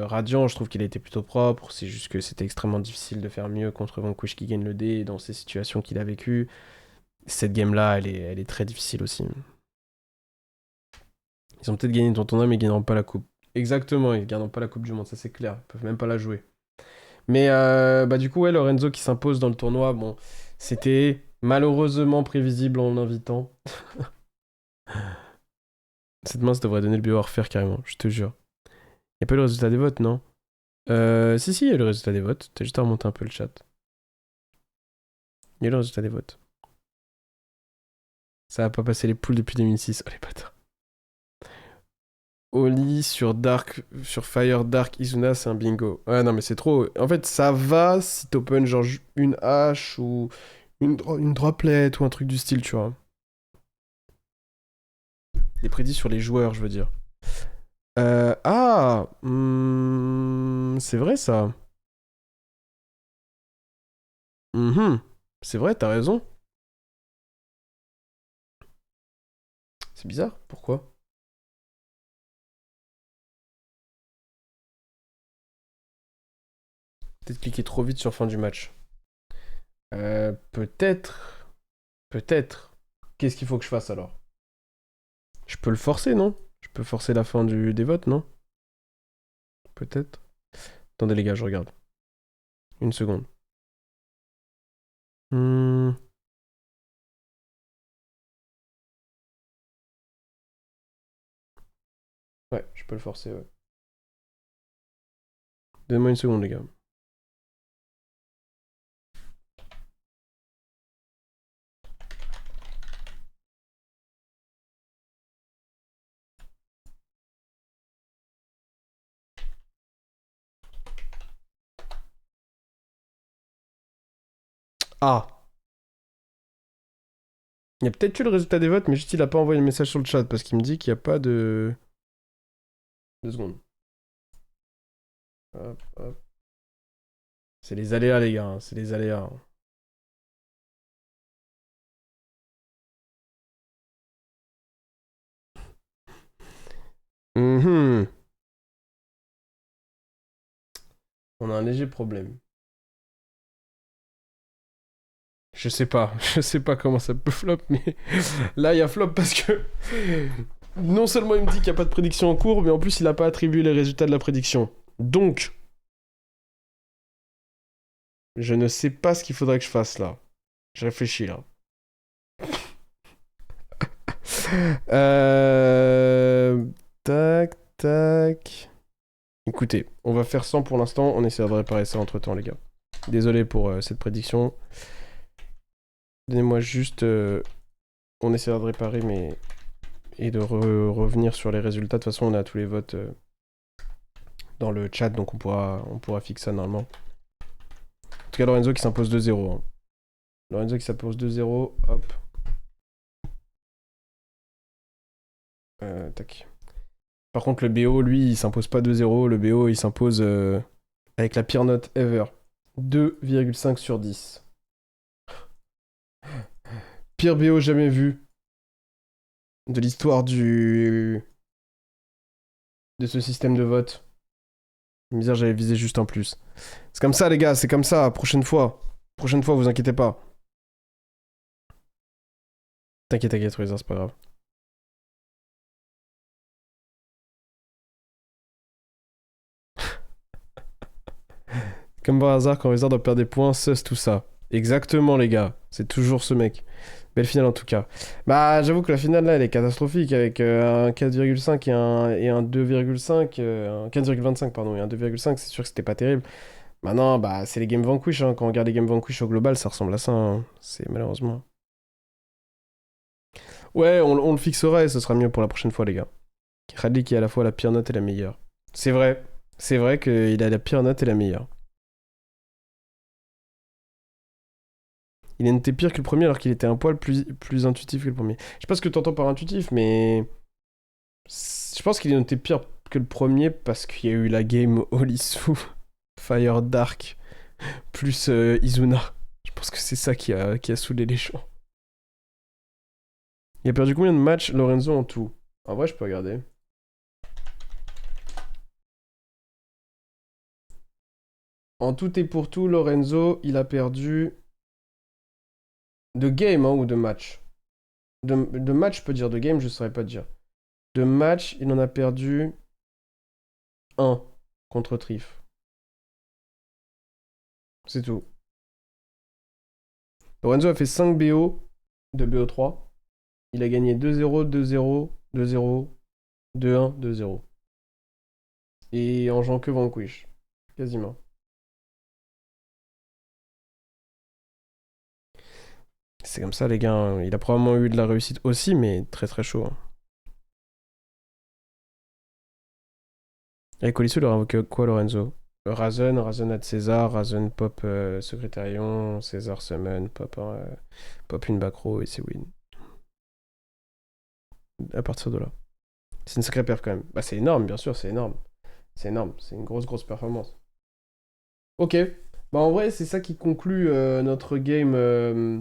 Radiant, je trouve qu'il a été plutôt propre. C'est juste que c'était extrêmement difficile de faire mieux contre Vanquish qui gagne le dé dans ces situations qu'il a vécues. Cette game-là, elle est très difficile aussi. Ils ont peut-être gagné dans ton âme, mais ils gagneront pas la coupe. Exactement, ils ne gagneront pas la coupe du monde, ça c'est clair. Ils peuvent même pas la jouer. Mais bah du coup, ouais, Lorenzo qui s'impose dans le tournoi, bon, c'était malheureusement prévisible en l'invitant. Cette main, ça devrait donner le bio à refaire carrément, je te jure. Y a pas eu le résultat des votes, non? Si, il y a le résultat des votes. T'as juste à remonter un peu le chat. Il y a le résultat des votes. Ça a pas passé les poules depuis 2006. Oh les bâtards. Oli sur Dark, sur Fire Dark Izuna, c'est un bingo. Ouais, non, mais c'est trop. En fait, ça va si t'open genre une hache ou une droplet ou un truc du style, tu vois. Des prédits sur les joueurs, je veux dire. Ah c'est vrai ça. Mhm. C'est vrai, t'as raison. C'est bizarre, pourquoi? Peut-être cliquer trop vite sur fin du match. Peut-être. Peut-être. Qu'est-ce qu'il faut que je fasse alors? Je peux le forcer, non? Je peux forcer la fin des votes, non? Peut-être. Attendez les gars, je regarde. Une seconde. Hmm. Ouais, je peux le forcer, ouais. Donnez-moi une seconde, les gars. Ah! Il y a peut-être eu le résultat des votes, mais juste il a pas envoyé le message sur le chat parce qu'il me dit qu'il n'y a pas de. 2 secondes. Hop, hop. C'est les aléas, les gars, hein, c'est les aléas. Mhm. On a un léger problème. Je sais pas comment ça peut flop, mais là il y a flop parce que non seulement il me dit qu'il n'y a pas de prédiction en cours, mais en plus il n'a pas attribué les résultats de la prédiction. Donc, je ne sais pas ce qu'il faudrait que je fasse là. Je réfléchis là. Euh... Tac, tac. Écoutez, on va faire 100 pour l'instant, on essaiera de réparer ça entre temps, les gars. Désolé pour cette prédiction. Donnez-moi juste. On essaiera de réparer, mais. Et de revenir sur les résultats. De toute façon, on a tous les votes dans le chat, donc on pourra fixer ça normalement. En tout cas, Lorenzo qui s'impose 2-0. Hein. Lorenzo qui s'impose 2-0. Hop. Tac. Par contre, le BO, lui, il s'impose pas 2-0. Le BO, il s'impose avec la pire note ever. 2,5 sur 10. Pire BO jamais vu de l'histoire de ce système de vote. Misère, j'avais visé juste un plus. C'est comme ça, les gars, c'est comme ça. Prochaine fois. Prochaine fois, vous inquiétez pas. T'inquiète, t'inquiète, Ruiz, c'est pas grave. Comme par hasard, quand Wizard doit perdre des points, sus tout ça. Exactement, les gars. C'est toujours ce mec. Belle finale en tout cas. Bah, j'avoue que la finale là, elle est catastrophique avec un 4,5 et un 2,5. Un 4,25, pardon, et un 2,5. C'est sûr que c'était pas terrible. Maintenant, bah, c'est les Game Vanquish. Hein. Quand on regarde les Game Vanquish au global, ça ressemble à ça. Hein. C'est malheureusement. Ouais, on le fixera et ce sera mieux pour la prochaine fois, les gars. Radley qui a à la fois la pire note et la meilleure. C'est vrai. C'est vrai qu'il a la pire note et la meilleure. Il était pire que le premier alors qu'il était un poil plus intuitif que le premier. Je sais pas ce que t'entends par intuitif, mais. Je pense qu'il était pire que le premier parce qu'il y a eu la game Olisu, Fire Dark, plus Izuna. Je pense que c'est ça qui a saoulé les gens. Il a perdu combien de matchs Lorenzo en tout? En vrai, je peux regarder. En tout et pour tout, Lorenzo, il a perdu. De game, hein, ou de match? De match, je peux dire. De game, je saurais pas dire. De match, il en a perdu un contre Trif. C'est tout. Lorenzo a fait 5 BO de BO3. Il a gagné 2-0, 2-0, 2-0, 2-1, 2-0. Et en jouant que Vanquish. Quasiment. C'est comme ça, les gars. Hein. Il a probablement eu de la réussite aussi, mais très très chaud. Hein. Avec Olisso, il aura invoqué quoi, Lorenzo? Razen ad César, Razen pop Secrétarion, César summon, pop une backrow et c'est win. à partir de là. C'est une sacrée perf quand même. Bah, c'est énorme, bien sûr, c'est énorme. C'est énorme, c'est une grosse performance. Ok. Bah, en vrai, c'est ça qui conclut notre game,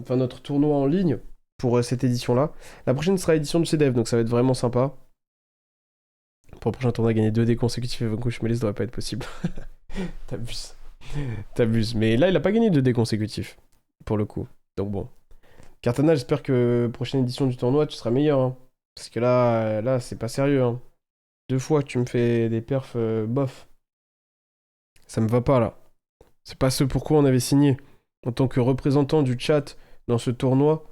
enfin notre tournoi en ligne pour cette édition-là. La prochaine sera l'édition du CDF, donc ça va être vraiment sympa. Pour le prochain tournoi, gagner 2 dés consécutifs et Vanquish Melee, ça devrait pas être possible. T'abuses. T'abuses. Mais là, il a pas gagné 2 dés consécutifs, pour le coup. Donc bon. Cartana, j'espère que prochaine édition du tournoi, tu seras meilleur. Hein. Parce que là, c'est pas sérieux. Hein. 2 fois que tu me fais des perfs bof. Ça me va pas là. C'est pas ce pourquoi on avait signé. En tant que représentant du chat dans ce tournoi,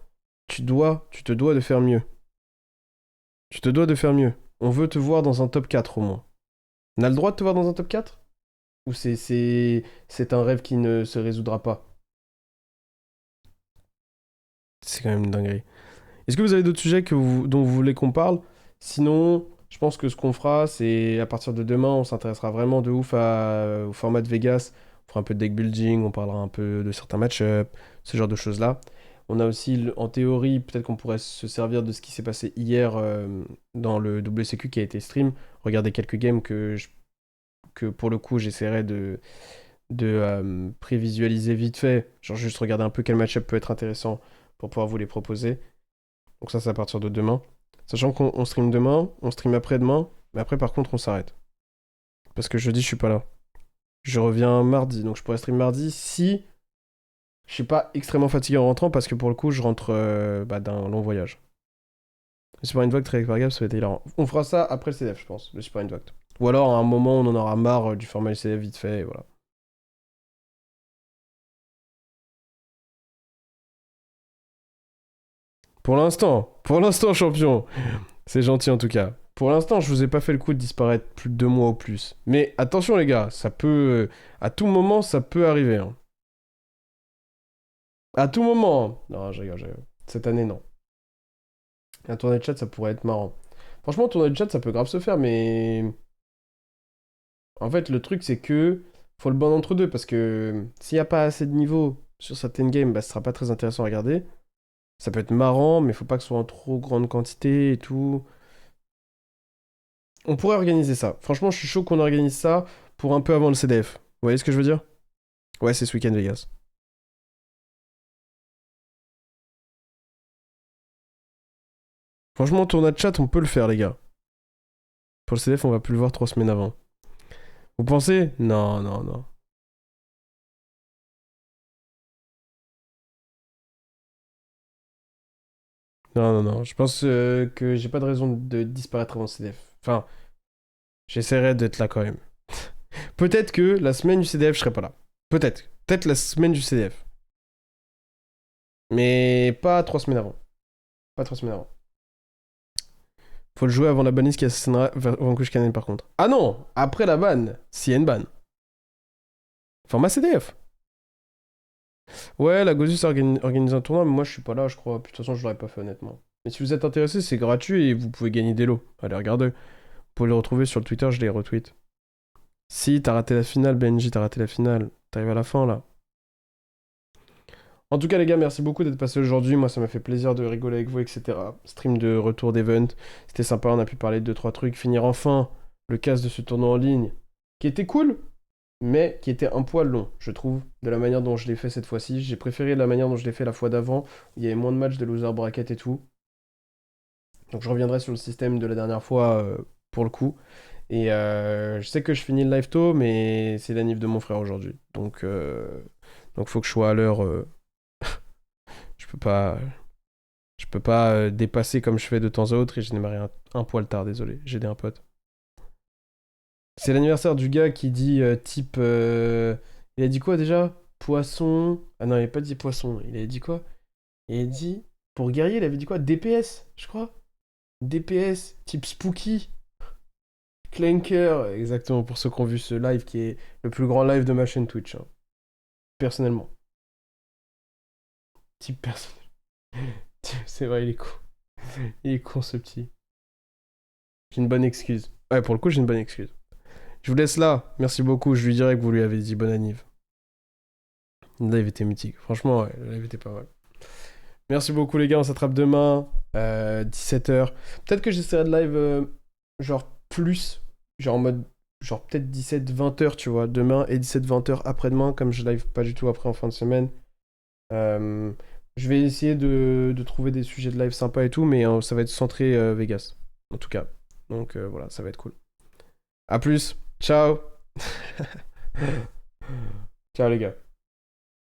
tu te dois de faire mieux. Tu te dois de faire mieux. On veut te voir dans un top 4 au moins. On a le droit de te voir dans un top 4? Ou c'est un rêve qui ne se résoudra pas? C'est quand même une dinguerie. Est-ce que vous avez d'autres sujets dont vous voulez qu'on parle? Sinon, je pense que ce qu'on fera, c'est à partir de demain, on s'intéressera vraiment de ouf au format de Vegas. On fera un peu de deck building, on parlera un peu de certains match-ups, ce genre de choses-là. On a aussi, en théorie, peut-être qu'on pourrait se servir de ce qui s'est passé hier dans le WCQ qui a été stream. Regarder quelques games que pour le coup, j'essaierai de prévisualiser vite fait. Genre juste regarder un peu quel match-up peut être intéressant pour pouvoir vous les proposer. Donc ça, c'est à partir de demain. Sachant qu'on stream demain, on stream après-demain, mais après, par contre, on s'arrête. Parce que jeudi, je suis pas là. Je reviens mardi, donc je pourrais stream mardi si je suis pas extrêmement fatigué en rentrant, parce que pour le coup, je rentre d'un long voyage. Le Super Invoked très variable, ça va être hilarant. On fera ça après le CDF, je pense, le Super Invoked. Ou alors, à un moment, on en aura marre du format CDF vite fait, et voilà. Pour l'instant, champion. C'est gentil en tout cas. Pour l'instant, je vous ai pas fait le coup de disparaître plus de 2 mois ou plus. Mais attention les gars, ça peut... À tout moment, ça peut arriver. Hein. À tout moment. Hein. Non, je rigole, je rigole. Cette année, non. Un tournoi de chat, ça pourrait être marrant. Franchement, un tournoi de chat, ça peut grave se faire, mais... En fait, le truc, c'est que... Faut le bon entre deux, parce que s'il n'y a pas assez de niveau sur certaines games, bah, ce sera pas très intéressant à regarder. Ça peut être marrant, mais faut pas que ce soit en trop grande quantité et tout. On pourrait organiser ça. Franchement, je suis chaud qu'on organise ça pour un peu avant le CDF. Vous voyez ce que je veux dire? Ouais, c'est ce week-end Vegas. Franchement, tournoi de chat, on peut le faire, les gars. Pour le CDF, on va plus le voir 3 semaines avant. Vous pensez? Non, non, non. Non, non, non. Je pense que j'ai pas de raison de disparaître avant le CDF. Enfin, j'essaierai d'être là quand même. Peut-être que la semaine du CDF, je serai pas là. Peut-être. Peut-être la semaine du CDF. Mais pas 3 semaines avant. Pas 3 semaines avant. Faut le jouer avant la banliste qui assassinera Vanquish Cannon par contre. Ah non! Après la ban. S'il y a une ban. Format CDF. Ouais, la Gozus organise un tournoi, mais moi je suis pas là, je crois. Puis, de toute façon, je l'aurais pas fait honnêtement. Mais si vous êtes intéressé, c'est gratuit et vous pouvez gagner des lots. Allez, regardez. Vous pouvez les retrouver sur le Twitter, je les retweet. Si, t'as raté la finale, Benji, t'as raté la finale. T'arrives à la fin là. En tout cas, les gars, merci beaucoup d'être passés aujourd'hui. Moi, ça m'a fait plaisir de rigoler avec vous, etc. Stream de retour d'event. C'était sympa, on a pu parler de 2-3 trucs. Finir enfin le casse de ce tournoi en ligne qui était cool, mais qui était un poil long, je trouve, de la manière dont je l'ai fait cette fois-ci. J'ai préféré la manière dont je l'ai fait la fois d'avant, où il y avait moins de matchs de loser bracket et tout. Donc je reviendrai sur le système de la dernière fois pour le coup. Et je sais que je finis le live tôt, mais c'est l'anniv de mon frère aujourd'hui. Donc faut que je sois à l'heure. Je peux pas, je peux pas dépasser comme je fais de temps à autre et j'ai démarré un poil tard, désolé. J'ai aidé un pote. C'est l'anniversaire du gars qui dit type. Il a dit quoi déjà? Poisson. Ah non, il avait pas dit poisson. Il avait dit quoi? Il a dit. Pour guerrier, il avait dit quoi? DPS, je crois. DPS, type spooky. Clanker, exactement, pour ceux qui ont vu ce live qui est le plus grand live de ma chaîne Twitch. Hein. Personnellement. Type personnel. C'est vrai, il est con. Il est con ce petit. J'ai une bonne excuse. Ouais, pour le coup, j'ai une bonne excuse. Je vous laisse là. Merci beaucoup. Je lui dirai que vous lui avez dit bonne anniv. Le live était mythique. Franchement, ouais, le live était pas mal. Merci beaucoup, les gars. On s'attrape demain. 17h. Peut-être que j'essaierai de live genre plus, genre en mode genre peut-être 17-20h, tu vois, demain et 17-20h après-demain, comme je live pas du tout après en fin de semaine. Euh, je vais essayer de trouver des sujets de live sympas et tout, mais ça va être centré Vegas, en tout cas. Donc voilà, ça va être cool. À plus, ciao. Ciao les gars.